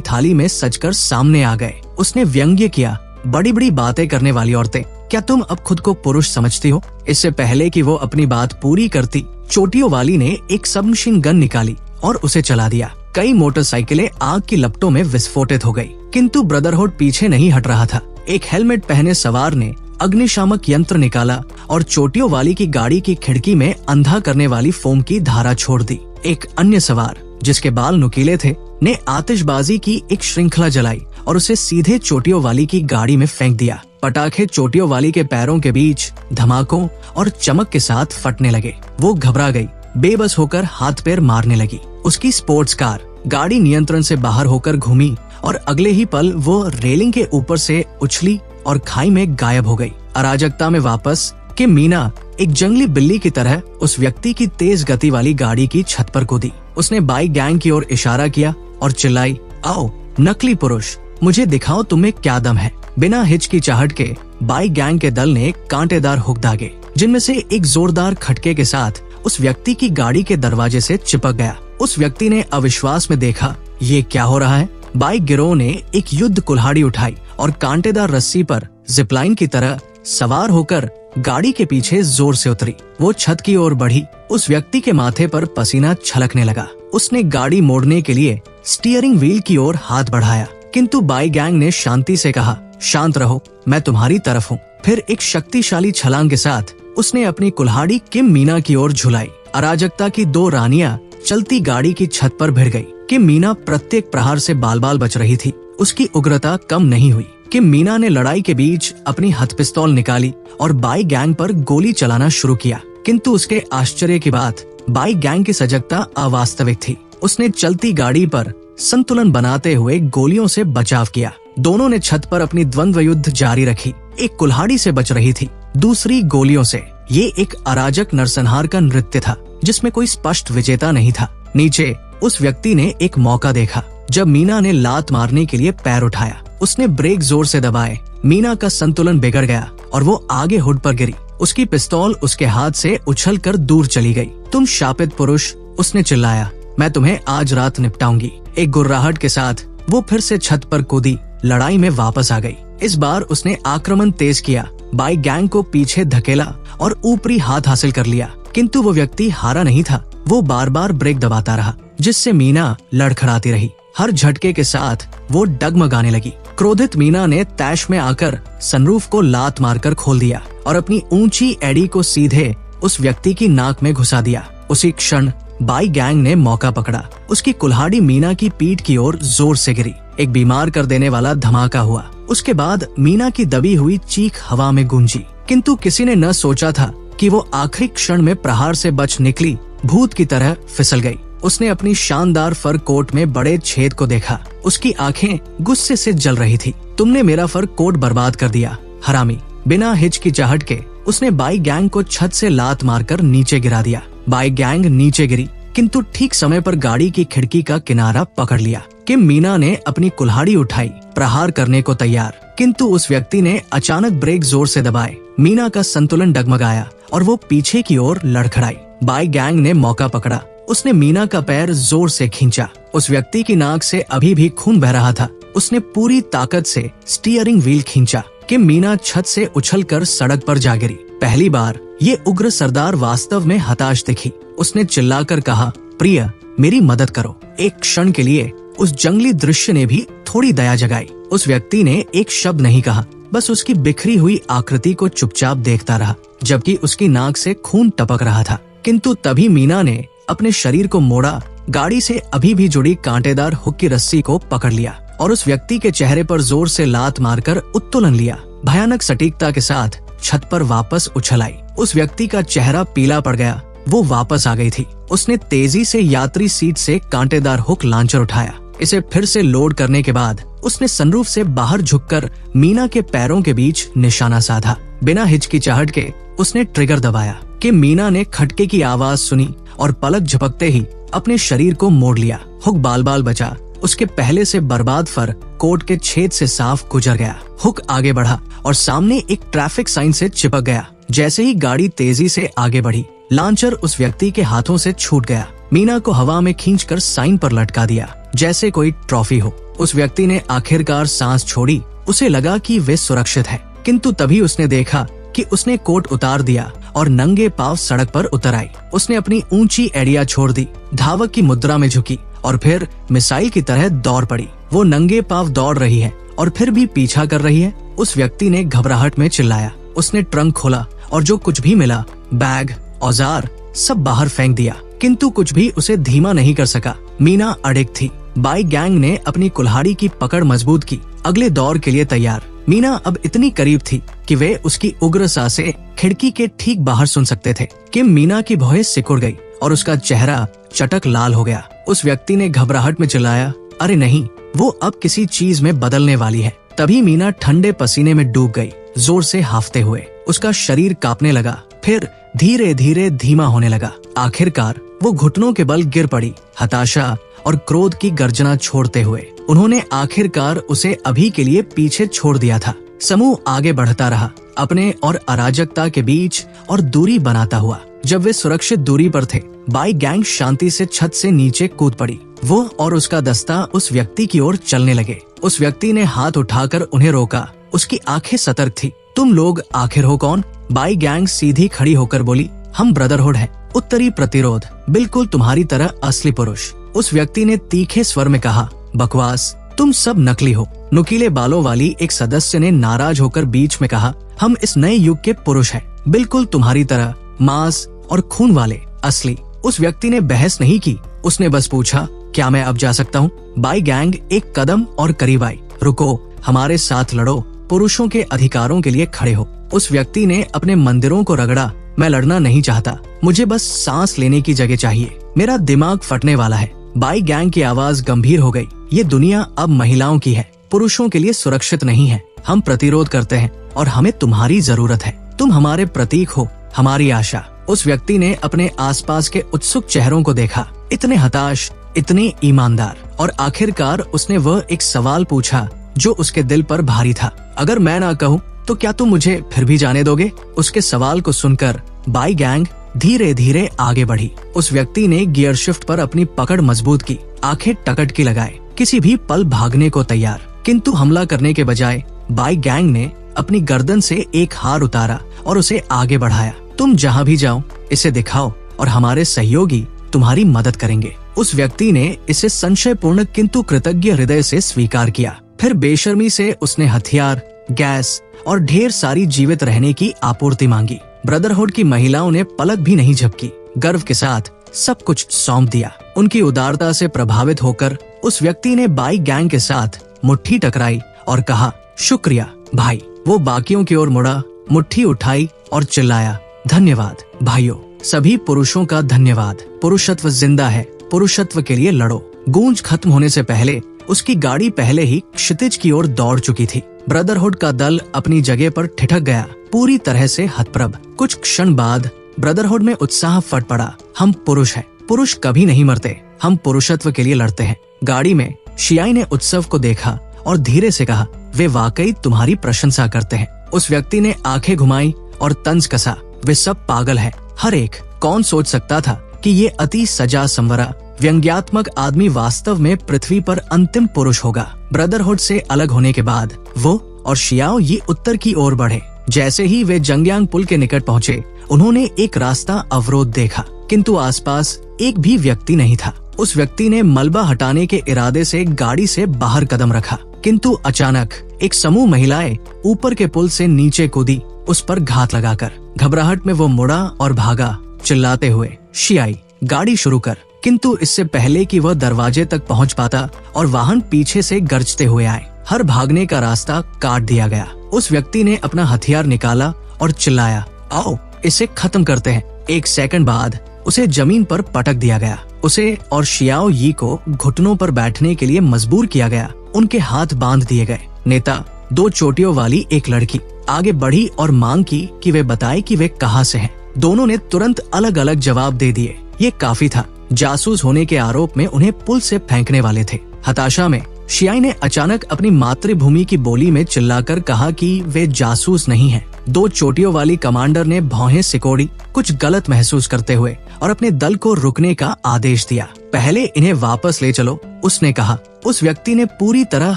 थाली में सजकर सामने आ गए। उसने व्यंग्य किया, बड़ी बड़ी बातें करने वाली औरतें, क्या तुम अब खुद को पुरुष समझती हो? इससे पहले कि वो अपनी बात पूरी करती, चोटियों वाली ने एक सबमशीन गन निकाली और उसे चला दिया। कई मोटरसाइकिलें आग की लपटों में विस्फोटित हो गई, किंतु ब्रदरहुड पीछे नहीं हट रहा था। एक हेलमेट पहने सवार ने अग्निशामक यंत्र निकाला और चोटियों वाली की गाड़ी की खिड़की में अंधा करने वाली फोम की धारा छोड़ दी। एक अन्य सवार, जिसके बाल नुकीले थे, ने आतिशबाजी की एक श्रृंखला जलाई और उसे सीधे चोटियों वाली की गाड़ी में फेंक दिया। पटाखे चोटियों वाली के पैरों के बीच धमाकों और चमक के साथ फटने लगे। वो घबरा गई, बेबस होकर हाथ पैर मारने लगी। उसकी स्पोर्ट्स कार गाड़ी नियंत्रण से बाहर होकर घूमी और अगले ही पल वो रेलिंग के ऊपर से उछली और खाई में गायब हो गई। अराजकता में वापस कि मीना एक जंगली बिल्ली की तरह उस व्यक्ति की तेज गति वाली गाड़ी की छत पर कूदी। उसने बाइक गैंग की ओर इशारा किया और चिल्लाई, आओ नकली पुरुष, मुझे दिखाओ तुम्हें क्या दम है। बिना हिचकिचाहट के बाइक गैंग के दल ने कांटेदार हुक दागे, जिनमें से एक जोरदार खटके के साथ उस व्यक्ति की गाड़ी के दरवाजे से चिपक गया। उस व्यक्ति ने अविश्वास में देखा, ये क्या हो रहा है? बाइक गिरोह ने एक युद्ध कुल्हाड़ी उठाई और कांटेदार रस्सी पर जिपलाइन की तरह सवार होकर गाड़ी के पीछे जोर से उतरी। वो छत की ओर बढ़ी। उस व्यक्ति के माथे पर पसीना छलकने लगा। उसने गाड़ी मोड़ने के लिए स्टीयरिंग व्हील की ओर हाथ बढ़ाया, किंतु बाइक गैंग ने शांति से कहा, शांत रहो, मैं तुम्हारी तरफ हूँ। फिर एक शक्तिशाली छलांग के साथ उसने अपनी कुल्हाड़ी किम मीना की ओर झुलाई। अराजकता की दो रानियां चलती गाड़ी की छत पर भिड़ गई। किम मीना प्रत्येक प्रहार से बाल बाल बच रही थी। उसकी उग्रता कम नहीं हुई। किम मीना ने लड़ाई के बीच अपनी हथ पिस्तौल निकाली और बाइक गैंग पर गोली चलाना शुरू किया, किंतु उसके आश्चर्य की बात, बाइक गैंग की सजगता अवास्तविक थी। उसने चलती गाड़ी पर संतुलन बनाते हुए गोलियों से बचाव किया। दोनों ने छत पर अपनी द्वंद्व युद्ध जारी रखी। एक कुल्हाड़ी से बच रही थी, दूसरी गोलियों से। ये एक अराजक नरसंहार का नृत्य था, जिसमें कोई स्पष्ट विजेता नहीं था। नीचे उस व्यक्ति ने एक मौका देखा। जब मीना ने लात मारने के लिए पैर उठाया, उसने ब्रेक जोर से दबाए। मीना का संतुलन बिगड़ गया और वो आगे हुड पर गिरी। उसकी पिस्तौल उसके हाथ से उछलकर दूर चली गई। तुम शापित पुरुष, उसने चिल्लाया, मैं तुम्हें आज रात निपटाऊंगी। एक गुर्राहट के साथ वो फिर से छत पर कूदी, लड़ाई में वापस आ गई। इस बार उसने आक्रमण तेज किया, बाइक गैंग को पीछे धकेला और ऊपरी हाथ हासिल कर लिया, किंतु वो व्यक्ति हारा नहीं था। वो बार बार ब्रेक दबाता रहा, जिससे मीना लड़खड़ाती रही। हर झटके के साथ वो डगमगाने लगी। क्रोधित मीना ने तैश में आकर सनरूफ को लात मारकर खोल दिया और अपनी ऊंची एड़ी को सीधे उस व्यक्ति की नाक में घुसा दिया। उसी क्षण बाइक गैंग ने मौका पकड़ा। उसकी कुल्हाड़ी मीना की पीठ की ओर जोर से गिरी। एक बीमार कर देने वाला धमाका हुआ। उसके बाद मीना की दबी हुई चीख हवा में गूंजी, किंतु किसी ने न सोचा था कि वो आखिरी क्षण में प्रहार से बच निकली भूत की तरह फिसल गई। उसने अपनी शानदार फर कोट में बड़े छेद को देखा। उसकी आंखें गुस्से से जल रही थी। तुमने मेरा फर कोट बर्बाद कर दिया, हरामी। बिना हिचकिचाहट के उसने बाइक गैंग को छत से लात मारकर नीचे गिरा दिया। बाइक गैंग नीचे गिरी, किंतु ठीक समय पर गाड़ी की खिड़की का किनारा पकड़ लिया। किम मीना ने अपनी कुल्हाड़ी उठाई, प्रहार करने को तैयार, किंतु उस व्यक्ति ने अचानक ब्रेक जोर से दबाए। मीना का संतुलन डगमगाया और वो पीछे की ओर लड़खड़ाई। बाइक गैंग ने मौका पकड़ा। उसने मीना का पैर जोर से खींचा। उस व्यक्ति की नाक से अभी भी खून बह रहा था। उसने पूरी ताकत से स्टीयरिंग व्हील खींचा कि मीना छत से उछलकर सड़क पर जा गिरी। पहली बार ये उग्र सरदार वास्तव में हताश दिखी। उसने चिल्लाकर कहा, प्रिय, मेरी मदद करो। एक क्षण के लिए उस जंगली दृश्य ने भी थोड़ी दया जगाई। उस व्यक्ति ने एक शब्द नहीं कहा, बस उसकी बिखरी हुई आकृति को चुपचाप देखता रहा, जबकि उसकी नाक से खून टपक रहा था। किंतु तभी मीना ने अपने शरीर को मोड़ा, गाड़ी से अभी भी जुड़ी कांटेदार हुक की रस्सी को पकड़ लिया और उस व्यक्ति के चेहरे पर जोर से लात मारकर उत्तोलन लिया। भयानक सटीकता के साथ छत पर वापस उछल आई। उस व्यक्ति का चेहरा पीला पड़ गया। वो वापस आ गई थी। उसने तेजी से यात्री सीट से कांटेदार हुक लॉन्चर उठाया। इसे फिर से लोड करने के बाद उसने सनरूफ से बाहर झुककर मीना के पैरों के बीच निशाना साधा। बिना हिचकिचाहट के उसने ट्रिगर दबाया कि मीना ने खटके की आवाज सुनी और पलक झपकते ही अपने शरीर को मोड़ लिया। हुक बाल बाल बचा। उसके पहले से बर्बाद फर कोट के छेद से साफ गुजर गया। हुक आगे बढ़ा और सामने एक ट्रैफिक साइन से चिपक गया। जैसे ही गाड़ी तेजी से आगे बढ़ी, लॉन्चर उस व्यक्ति के हाथों से छूट गया। मीना को हवा में खींचकर साइन पर लटका दिया जैसे कोई ट्रॉफी हो। उस व्यक्ति ने आखिरकार सांस छोड़ी। उसे लगा कि वे सुरक्षित है, किंतु तभी उसने देखा कि उसने कोट उतार दिया और नंगे पांव सड़क पर उतर आई। उसने अपनी ऊंची एड़िया छोड़ दी, धावक की मुद्रा में झुकी और फिर मिसाइल की तरह दौड़ पड़ी। वो नंगे पांव दौड़ रही है और फिर भी पीछा कर रही है। उस व्यक्ति ने घबराहट में चिल्लाया। उसने ट्रंक खोला और जो कुछ भी मिला, बैग, औजार, सब बाहर फेंक दिया, किंतु कुछ भी उसे धीमा नहीं कर सका। मीना अड़िग थी। बाइक गैंग ने अपनी कुल्हाड़ी की पकड़ मजबूत की, अगले दौर के लिए तैयार। मीना अब इतनी करीब थी कि वे उसकी उग्र सांसें खिड़की के ठीक बाहर सुन सकते थे कि मीना की भौहें सिकुड़ गई और उसका चेहरा चटक लाल हो गया। उस व्यक्ति ने घबराहट में चिल्लाया, अरे नहीं, वो अब किसी चीज में बदलने वाली है। तभी मीना ठंडे पसीने में डूब गई, जोर से हांफते हुए। उसका शरीर कांपने लगा, फिर धीरे धीरे धीमा होने लगा। आखिरकार वो घुटनों के बल गिर पड़ी, हताशा और क्रोध की गर्जना छोड़ते हुए। उन्होंने आखिरकार उसे अभी के लिए पीछे छोड़ दिया था। समूह आगे बढ़ता रहा, अपने और अराजकता के बीच और दूरी बनाता हुआ। जब वे सुरक्षित दूरी पर थे, बाइक गैंग शांति से छत से नीचे कूद पड़ी। वो और उसका दस्ता उस व्यक्ति की ओर चलने लगे। उस व्यक्ति ने हाथ उठाकर उन्हें रोका। उसकी आंखें सतर्क थी। तुम लोग आखिर हो कौन? बाइक गैंग सीधी खड़ी होकर बोली, हम ब्रदरहुड हैं। उत्तरी प्रतिरोध, बिल्कुल तुम्हारी तरह असली पुरुष। उस व्यक्ति ने तीखे स्वर में कहा, बकवास, तुम सब नकली हो। नुकीले बालों वाली एक सदस्य ने नाराज होकर बीच में कहा, हम इस नए युग के पुरुष हैं, बिल्कुल तुम्हारी तरह, मांस और खून वाले, असली। उस व्यक्ति ने बहस नहीं की, उसने बस पूछा, क्या मैं अब जा सकता हूँ? बाइक गैंग एक कदम और करीब आई। रुको, हमारे साथ लड़ो, पुरुषों के अधिकारों के लिए खड़े हो। उस व्यक्ति ने अपने मंदिरों को रगड़ा, मैं लड़ना नहीं चाहता, मुझे बस सांस लेने की जगह चाहिए, मेरा दिमाग फटने वाला है। बाइक गैंग की आवाज गंभीर हो गई, ये दुनिया अब महिलाओं की है, पुरुषों के लिए सुरक्षित नहीं है। हम प्रतिरोध करते हैं और हमें तुम्हारी जरूरत है। तुम हमारे प्रतीक हो, हमारी आशा। उस व्यक्ति ने अपने आसपास के उत्सुक चेहरों को देखा, इतने हताश, इतने ईमानदार, और आखिरकार उसने वह एक सवाल पूछा जो उसके दिल पर भारी था, अगर मैं ना कहूँ तो क्या तुम मुझे फिर भी जाने दोगे? उसके सवाल को सुनकर बाइक गैंग धीरे धीरे आगे बढ़ी। उस व्यक्ति ने गियर शिफ्ट पर अपनी पकड़ मजबूत की, आंखें टकट की लगाए, किसी भी पल भागने को तैयार। किंतु हमला करने के बजाय बाइक गैंग ने अपनी गर्दन से एक हार उतारा और उसे आगे बढ़ाया। तुम जहाँ भी जाओ इसे दिखाओ और हमारे सहयोगी तुम्हारी मदद करेंगे। उस व्यक्ति ने इसे संशयपूर्ण किंतु कृतज्ञ हृदय से स्वीकार किया। फिर बेशर्मी से उसने हथियार, गैस और ढेर सारी जीवित रहने की आपूर्ति मांगी। ब्रदरहुड की महिलाओं ने पलक भी नहीं झपकी, गर्व के साथ सब कुछ सौंप दिया। उनकी उदारता से प्रभावित होकर उस व्यक्ति ने बाइक गैंग के साथ मुट्ठी टकराई और कहा, शुक्रिया भाई। वो बाकियों की ओर मुड़ा, मुट्ठी उठाई और चिल्लाया, धन्यवाद भाइयों, सभी पुरुषों का धन्यवाद। पुरुषत्व जिंदा है, पुरुषत्व के लिए लड़ो। गूंज खत्म होने से पहले उसकी गाड़ी पहले ही क्षितिज की ओर दौड़ चुकी थी। ब्रदरहुड का दल अपनी जगह पर ठिठक गया, पूरी तरह से हतप्रभ। कुछ क्षण बाद ब्रदरहुड में उत्साह फट पड़ा। हम पुरुष हैं, पुरुष कभी नहीं मरते, हम पुरुषत्व के लिए लड़ते हैं। गाड़ी में शियाई ने उत्सव को देखा और धीरे से कहा, वे वाकई तुम्हारी प्रशंसा करते हैं। उस व्यक्ति ने आंखें घुमाई और तंज कसा, वे सब पागल हैं, हर एक। कौन सोच सकता था कि ये अति सजा संवरा व्यंग्यात्मक आदमी वास्तव में पृथ्वी पर अंतिम पुरुष होगा। ब्रदरहुड से अलग होने के बाद वो और शियाओ ये उत्तर की ओर बढ़े। जैसे ही वे जंगयांग पुल के निकट पहुँचे, उन्होंने एक रास्ता अवरोध देखा, किंतु आसपास एक भी व्यक्ति नहीं था। उस व्यक्ति ने मलबा हटाने के इरादे से गाड़ी से बाहर कदम रखा, किंतु अचानक एक समूह महिलाएं ऊपर के पुल से नीचे कूदी, उस पर घात लगाकर। घबराहट में वो मुड़ा और भागा, चिल्लाते हुए, शियाई गाड़ी शुरू कर। किंतु इससे पहले कि वह दरवाजे तक पहुंच पाता और वाहन पीछे से गरजते हुए आए, हर भागने का रास्ता काट दिया गया। उस व्यक्ति ने अपना हथियार निकाला और चिल्लाया, आओ इसे खत्म करते हैं। एक सेकंड बाद उसे जमीन पर पटक दिया गया। उसे और शियाओ यी को घुटनों पर बैठने के लिए मजबूर किया गया। उनके हाथ बांध दिए गए। नेता, 2 चोटियों वाली एक लड़की आगे बढ़ी और मांग की कि वे बताए कि वे कहाँ से हैं। दोनों ने तुरंत अलग अलग जवाब दे दिए। ये काफी था। जासूस होने के आरोप में उन्हें पुल से फेंकने वाले थे। हताशा में शियाई ने अचानक अपनी मातृभूमि की बोली में चिल्लाकर कहा कि वे जासूस नहीं हैं। 2 चोटियों वाली कमांडर ने भौहें सिकोड़ी, कुछ गलत महसूस करते हुए, और अपने दल को रुकने का आदेश दिया। पहले इन्हें वापस ले चलो, उसने कहा। उस व्यक्ति ने पूरी तरह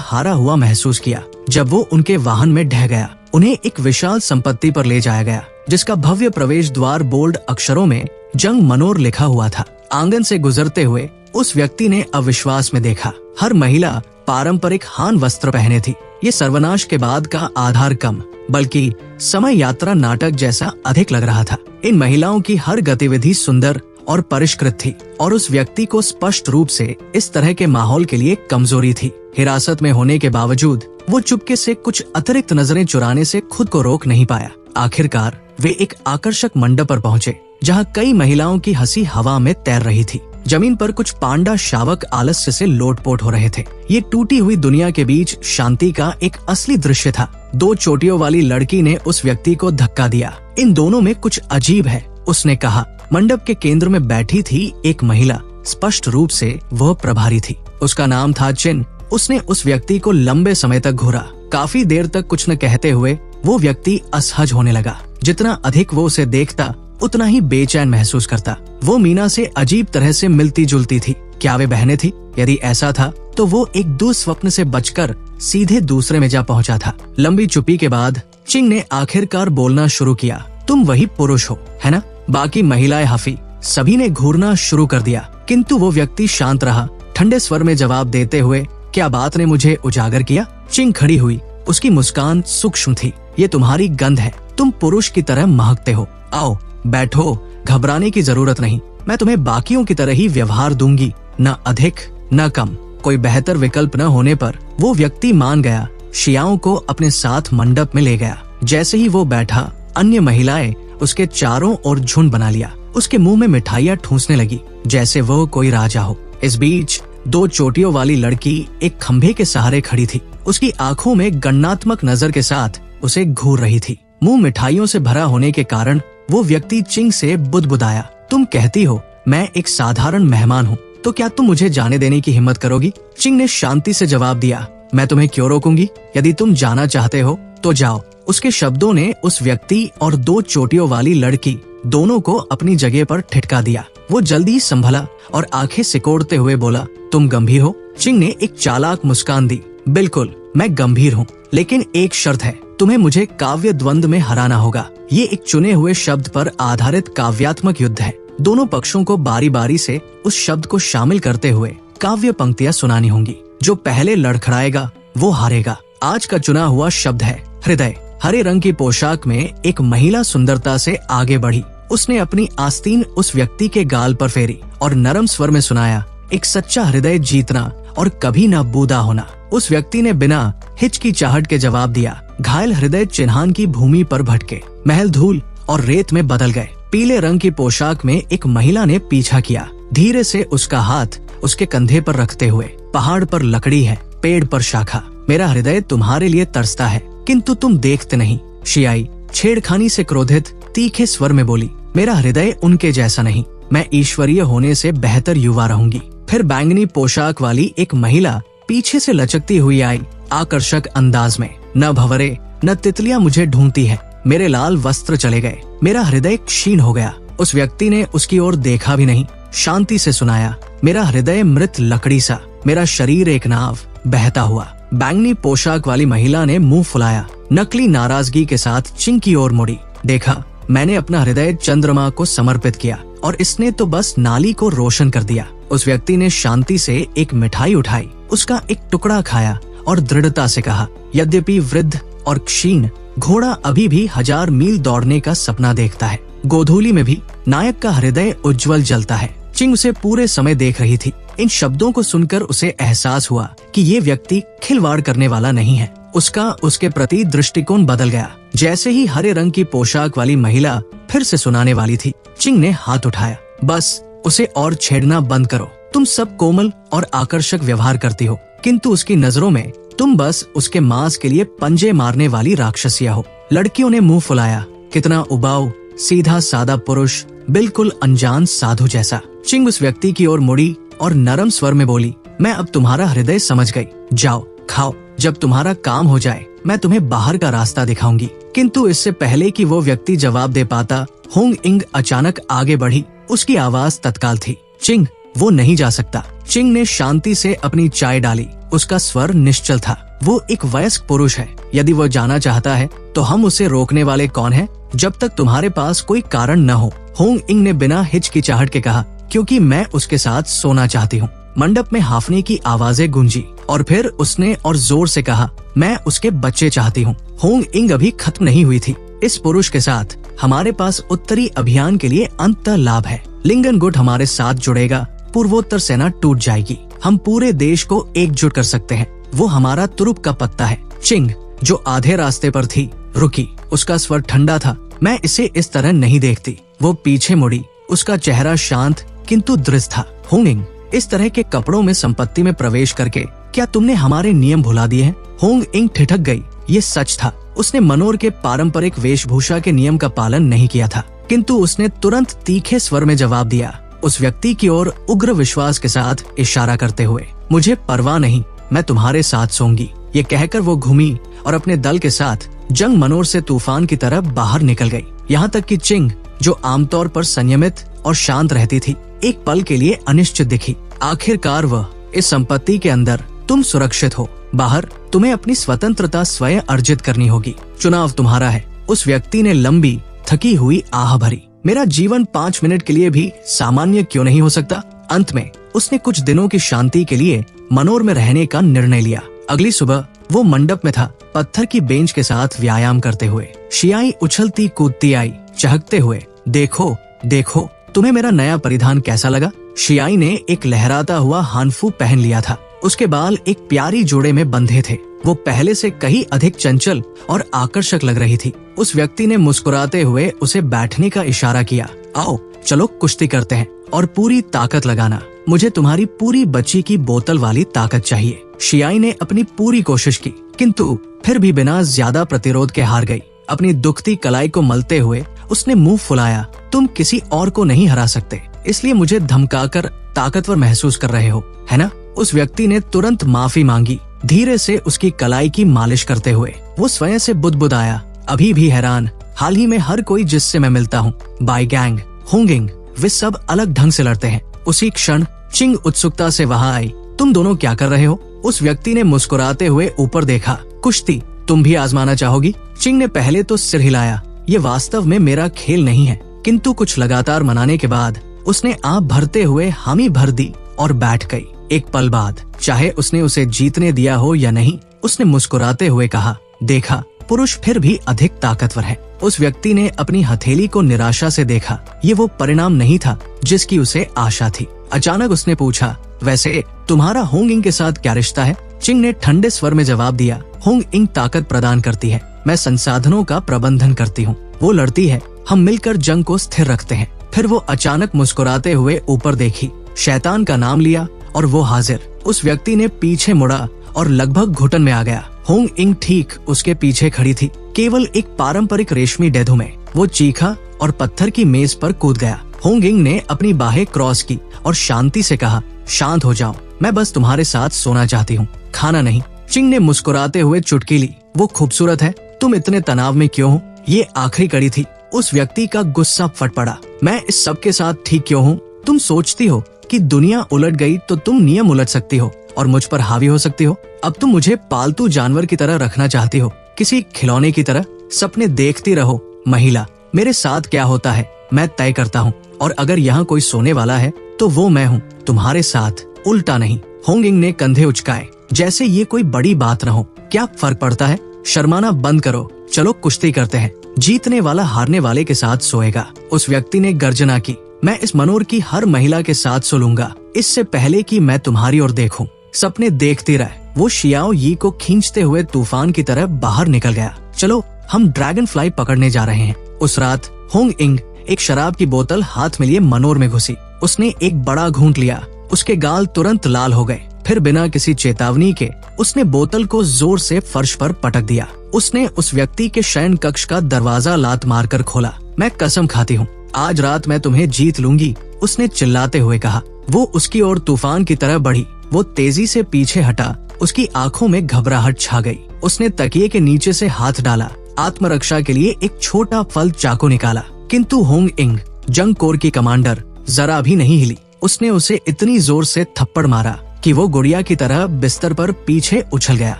हारा हुआ महसूस किया। जब वो उनके वाहन में ढह गया, उन्हें एक विशाल संपत्ति पर ले जाया गया, जिसका भव्य प्रवेश द्वार बोल्ड अक्षरों में जंग मनोर लिखा हुआ था। आंगन से गुजरते हुए उस व्यक्ति ने अविश्वास में देखा। हर महिला पारंपरिक हान वस्त्र पहने थी। ये सर्वनाश के बाद का आधार कम, बल्कि समय यात्रा नाटक जैसा अधिक लग रहा था। इन महिलाओं की हर गतिविधि सुंदर और परिष्कृत थी, और उस व्यक्ति को स्पष्ट रूप से इस तरह के माहौल के लिए कमजोरी थी। हिरासत में होने के बावजूद वो चुपके से कुछ अतिरिक्त नजरें चुराने से खुद को रोक नहीं पाया। आखिरकार वे एक आकर्षक मंडप पर पहुँचे, जहाँ कई महिलाओं की हंसी हवा में तैर रही थी। जमीन पर कुछ पांडा शावक आलस्य से लोटपोट हो रहे थे। ये टूटी हुई दुनिया के बीच शांति का एक असली दृश्य था। 2 चोटियों वाली लड़की ने उस व्यक्ति को धक्का दिया। इन दोनों में कुछ अजीब है, उसने कहा। मंडप के केंद्र में बैठी थी एक महिला। स्पष्ट रूप से वह प्रभारी थी। उसका नाम था चिन। उसने उस व्यक्ति को लंबे समय तक घूरा। काफी देर तक कुछ न कहते हुए वो व्यक्ति असहज होने लगा। जितना अधिक वो उसे देखता, उतना ही बेचैन महसूस करता। वो मीना से अजीब तरह से मिलती जुलती थी। क्या वे बहनें थी? यदि ऐसा था तो वो एक दुस्वप्न से बचकर सीधे दूसरे में जा पहुंचा था। लंबी चुप्पी के बाद चिंग ने आखिरकार बोलना शुरू किया। तुम वही पुरुष हो, है ना? बाकी महिलाएं हंसी। सभी ने घूरना शुरू कर दिया, किंतु वो व्यक्ति शांत रहा, ठंडे स्वर में जवाब देते हुए, क्या बात ने मुझे उजागर किया? चिंग खड़ी हुई। उसकी मुस्कान सूक्ष्म थी। ये तुम्हारी गंध है। तुम पुरुष की तरह महकते हो। आओ बैठो, घबराने की जरूरत नहीं। मैं तुम्हें बाकियों की तरह ही व्यवहार दूंगी, न अधिक न कम। कोई बेहतर विकल्प न होने पर वो व्यक्ति मान गया। शियाओं को अपने साथ मंडप में ले गया। जैसे ही वो बैठा, अन्य महिलाएं उसके चारों ओर झुंड बना लिया। उसके मुंह में मिठाइयाँ ठूंसने लगी, जैसे वो कोई राजा हो। इस बीच 2 चोटियों वाली लड़की एक खंभे के सहारे खड़ी थी। उसकी आंखों में गणनात्मक नजर के साथ उसे घूर रही थी। मुंह मिठाइयों से भरा होने के कारण वो व्यक्ति चिंग से बुदबुदाया। तुम कहती हो मैं एक साधारण मेहमान हूँ, तो क्या तुम मुझे जाने देने की हिम्मत करोगी? चिंग ने शांति से जवाब दिया, मैं तुम्हें क्यों रोकूंगी? यदि तुम जाना चाहते हो तो जाओ। उसके शब्दों ने उस व्यक्ति और 2 चोटियों वाली लड़की दोनों को अपनी जगह पर ठिठका दिया। वो जल्दी संभला और आंखें सिकोड़ते हुए बोला, तुम गंभीर हो? चिंग ने एक चालाक मुस्कान दी। बिल्कुल, मैं गंभीर हूँ, लेकिन एक शर्त है, तुम्हें मुझे काव्य द्वंद में हराना होगा। ये एक चुने हुए शब्द पर आधारित काव्यात्मक युद्ध है। दोनों पक्षों को बारी बारी से उस शब्द को शामिल करते हुए काव्य पंक्तियां सुनानी होंगी। जो पहले लड़खड़ाएगा वो हारेगा। आज का चुना हुआ शब्द है हृदय। हरे रंग की पोशाक में एक महिला सुंदरता से आगे बढ़ी। उसने अपनी आस्तीन उस व्यक्ति के गाल पर फेरी और नरम स्वर में सुनाया, एक सच्चा हृदय जीतना और कभी न बूदा होना। उस व्यक्ति ने बिना हिचकिचाहट के जवाब दिया। घायल हृदय चिन्हान की भूमि पर भटके, महल धूल और रेत में बदल गए। पीले रंग की पोशाक में एक महिला ने पीछा किया, धीरे से उसका हाथ उसके कंधे पर रखते हुए। पहाड़ पर लकड़ी है, पेड़ पर शाखा। मेरा हृदय तुम्हारे लिए तरसता है, किंतु तुम देखते नहीं। शियाई छेड़खानी से क्रोधित तीखे स्वर में बोली, मेरा हृदय उनके जैसा नहीं। मैं ईश्वरीय होने से बेहतर युवा रहूंगी। फिर बैंगनी पोशाक वाली एक महिला पीछे से लचकती हुई आई, आकर्षक अंदाज में। न भंवरे न तितलियां मुझे ढूंढती है। मेरे लाल वस्त्र चले गए, मेरा हृदय क्षीण हो गया। उस व्यक्ति ने उसकी ओर देखा भी नहीं, शांति से सुनाया, मेरा हृदय मृत लकड़ी सा, मेरा शरीर एक नाव बहता हुआ। बैंगनी पोशाक वाली महिला ने मुंह फुलाया, नकली नाराजगी के साथ चिंग की ओर मुड़ी। देखा, मैंने अपना हृदय चंद्रमा को समर्पित किया और इसने तो बस नाली को रोशन कर दिया। उस व्यक्ति ने शांति से एक मिठाई उठाई, उसका एक टुकड़ा खाया और दृढ़ता से कहा, यद्यपि वृद्ध और क्षीण घोड़ा अभी भी 1000 मील दौड़ने का सपना देखता है, गोधूली में भी नायक का हृदय उज्जवल जलता है। चिंग उसे पूरे समय देख रही थी। इन शब्दों को सुनकर उसे एहसास हुआ कि ये व्यक्ति खिलवाड़ करने वाला नहीं है। उसका उसके प्रति दृष्टिकोण बदल गया। जैसे ही हरे रंग की पोशाक वाली महिला फिर से सुनाने वाली थी, चिंग ने हाथ उठाया, बस उसे और छेड़ना बंद करो। तुम सब कोमल और आकर्षक व्यवहार करती हो, किंतु उसकी नजरों में तुम बस उसके मांस के लिए पंजे मारने वाली राक्षसिया हो। लड़कियों ने मुंह फुलाया। कितना उबाऊ, सीधा सादा पुरुष, बिल्कुल अनजान साधु जैसा। चिंग उस व्यक्ति की ओर मुड़ी और नरम स्वर में बोली, मैं अब तुम्हारा हृदय समझ गई। जाओ खाओ, जब तुम्हारा काम हो जाए मैं तुम्हें बाहर का रास्ता दिखाऊंगी। किंतु इससे पहले कि वो व्यक्ति जवाब दे पाता, होंग इंग अचानक आगे बढ़ी। उसकी आवाज तत्काल थी, चिंग वो नहीं जा सकता। चिंग ने शांति से अपनी चाय डाली। उसका स्वर निश्चल था। वो एक वयस्क पुरुष है। यदि वो जाना चाहता है तो हम उसे रोकने वाले कौन हैं? जब तक तुम्हारे पास कोई कारण न हो। होंग इंग ने बिना हिचकिचाहट के कहा, क्योंकि मैं उसके साथ सोना चाहती हूँ। मंडप में हाफने की आवाजें गूंजी और फिर उसने और जोर से कहा, मैं उसके बच्चे चाहती हूँ। होंग इंग अभी खत्म नहीं हुई थी। इस पुरुष के साथ हमारे पास उत्तरी अभियान के लिए अंतः लाभ है। लिंगन गुट हमारे साथ जुड़ेगा, पूर्वोत्तर सेना टूट जाएगी। हम पूरे देश को एकजुट कर सकते हैं। वो हमारा तुरुप का पत्ता है। चिंग जो आधे रास्ते पर थी रुकी। उसका स्वर ठंडा था। मैं इसे इस तरह नहीं देखती। वो पीछे मुड़ी। उसका चेहरा शांत किंतु दृढ़ था। होंग इंग, इस तरह के कपड़ों में संपत्ति में प्रवेश करके क्या तुमने हमारे नियम भुला दिए हैं? होंग इंग ठिठक गई। ये सच था। उसने मनोर के पारंपरिक वेशभूषा के नियम का पालन नहीं किया था। किंतु उसने तुरंत तीखे स्वर में जवाब दिया, उस व्यक्ति की ओर उग्र विश्वास के साथ इशारा करते हुए, मुझे परवाह नहीं, मैं तुम्हारे साथ सोऊंगी। ये कहकर वो घूमी और अपने दल के साथ जंग मनोर से तूफान की तरह बाहर निकल गई। यहाँ तक कि चिंग जो आमतौर पर संयमित और शांत रहती थी, एक पल के लिए अनिश्चित दिखी। आखिरकार वह इस संपत्ति के अंदर तुम सुरक्षित हो, बाहर तुम्हें अपनी स्वतंत्रता स्वयं अर्जित करनी होगी। चुनाव तुम्हारा है। उस व्यक्ति ने लंबी थकी हुई आह भरी। मेरा जीवन 5 मिनट के लिए भी सामान्य क्यों नहीं हो सकता? अंत में उसने कुछ दिनों की शांति के लिए मनोर में रहने का निर्णय लिया। अगली सुबह वो मंडप में था, पत्थर की बेंच के साथ व्यायाम करते हुए। शियाई उछलती कूदती आई, चहकते हुए, देखो देखो तुम्हें मेरा नया परिधान कैसा लगा? शियाई ने एक लहराता हुआ हानफू पहन लिया था। उसके बाल एक प्यारी जोड़े में बंधे थे। वो पहले से कहीं अधिक चंचल और आकर्षक लग रही थी। उस व्यक्ति ने मुस्कुराते हुए उसे बैठने का इशारा किया। आओ चलो कुश्ती करते हैं और पूरी ताकत लगाना। मुझे तुम्हारी पूरी बच्ची की बोतल वाली ताकत चाहिए। शियाई ने अपनी पूरी कोशिश की, किंतु फिर भी बिना ज्यादा प्रतिरोध के हार गई। अपनी दुखती कलाई को मलते हुए उसने मुंह फुलाया, तुम किसी और को नहीं हरा सकते, इसलिए मुझे धमकाकर ताकतवर महसूस कर रहे हो, है ना? उस व्यक्ति ने तुरंत माफी मांगी, धीरे से उसकी कलाई की मालिश करते हुए। वो स्वयं से बुदबुदाया, अभी भी हैरान, हाल ही में हर कोई जिससे मैं मिलता हूँ, बाई गैंग, होंग इंग, वे सब अलग ढंग से लड़ते हैं। उसी क्षण चिंग उत्सुकता से वहाँ आई। तुम दोनों क्या कर रहे हो? उस व्यक्ति ने मुस्कुराते हुए ऊपर देखा। कुश्ती तुम भी आजमाना चाहोगी? चिंग ने पहले तो सिर हिलाया। ये वास्तव में मेरा खेल नहीं है, किंतु कुछ लगातार मनाने के बाद उसने आँख भरते हुए हामी भर दी और बैठ गई। एक पल बाद, चाहे उसने उसे जीतने दिया हो या नहीं, उसने मुस्कुराते हुए कहा, देखा, पुरुष फिर भी अधिक ताकतवर है। उस व्यक्ति ने अपनी हथेली को निराशा से देखा। ये वो परिणाम नहीं था जिसकी उसे आशा थी। अचानक उसने पूछा, वैसे तुम्हारा होंग इंग के साथ क्या रिश्ता है? चिंग ने ठंडे स्वर में जवाब दिया, होंग इंग ताकत प्रदान करती है, मैं संसाधनों का प्रबंधन करती हूँ। वो लड़ती है, हम मिलकर जंग को स्थिर रखते हैं। फिर वो अचानक मुस्कुराते हुए ऊपर देखी, शैतान का नाम लिया और वो हाजिर। उस व्यक्ति ने पीछे मुड़ा और लगभग घुटन में आ गया। होंग इंग ठीक उसके पीछे खड़ी थी, केवल एक पारंपरिक रेशमी डेधु में। वो चीखा और पत्थर की मेज पर कूद गया। होंग इंग ने अपनी बाहें क्रॉस की और शांति से कहा, शांत हो जाओ, मैं बस तुम्हारे साथ सोना चाहती हूँ, खाना नहीं। चिंग ने मुस्कुराते हुए चुटकी ली, वो खूबसूरत है, तुम इतने तनाव में क्यों हो? ये आखिरी कड़ी थी। उस व्यक्ति का गुस्सा फट पड़ा, मैं इस सब के साथ ठीक क्यों हूँ? तुम सोचती हो कि दुनिया उलट गई तो तुम नियम उलट सकती हो और मुझ पर हावी हो सकती हो। अब तुम मुझे पालतू जानवर की तरह रखना चाहती हो, किसी खिलौने की तरह। सपने देखती रहो महिला, मेरे साथ क्या होता है मैं तय करता हूँ, और अगर यहाँ कोई सोने वाला है तो वो मैं हूँ, तुम्हारे साथ, उल्टा नहीं। होंग इंग ने कंधे उचकाए, जैसे ये कोई बड़ी बात न हो। क्या फर्क पड़ता है? शर्माना बंद करो, चलो कुश्ती करते हैं। जीतने वाला हारने वाले के साथ सोएगा। उस व्यक्ति ने गर्जना की, मैं इस मनोर की हर महिला के साथ सो लूंगा, इससे पहले कि मैं तुम्हारी ओर देखूं। सपने देखती रहे। वो शियाओ यी को खींचते हुए तूफान की तरह बाहर निकल गया। चलो हम ड्रैगन फ्लाई पकड़ने जा रहे हैं। उस रात होंग इंग एक शराब की बोतल हाथ में लिए मनोर में घुसी। उसने एक बड़ा घूंट लिया, उसके गाल तुरंत लाल हो गए। फिर फिर बिना किसी चेतावनी के उसने बोतल को जोर से फर्श पर पटक दिया। उसने उस व्यक्ति के शयन कक्ष का दरवाजा लात मारकर खोला। मैं कसम खाती हूँ, आज रात मैं तुम्हें जीत लूंगी, उसने चिल्लाते हुए कहा। वो उसकी ओर तूफान की तरह बढ़ी। वो तेजी से पीछे हटा। उसकी आंखों में घबराहट छा गई। उसने तकिए के नीचे से हाथ डाला। आत्मरक्षा के लिए एक छोटा फल चाकू निकाला, किंतु होंग इंग, जंग कोर की कमांडर, जरा भी नहीं हिली। उसने उसे इतनी जोर से थप्पड़ मारा कि वो गुड़िया की तरह बिस्तर पर पीछे उछल गया।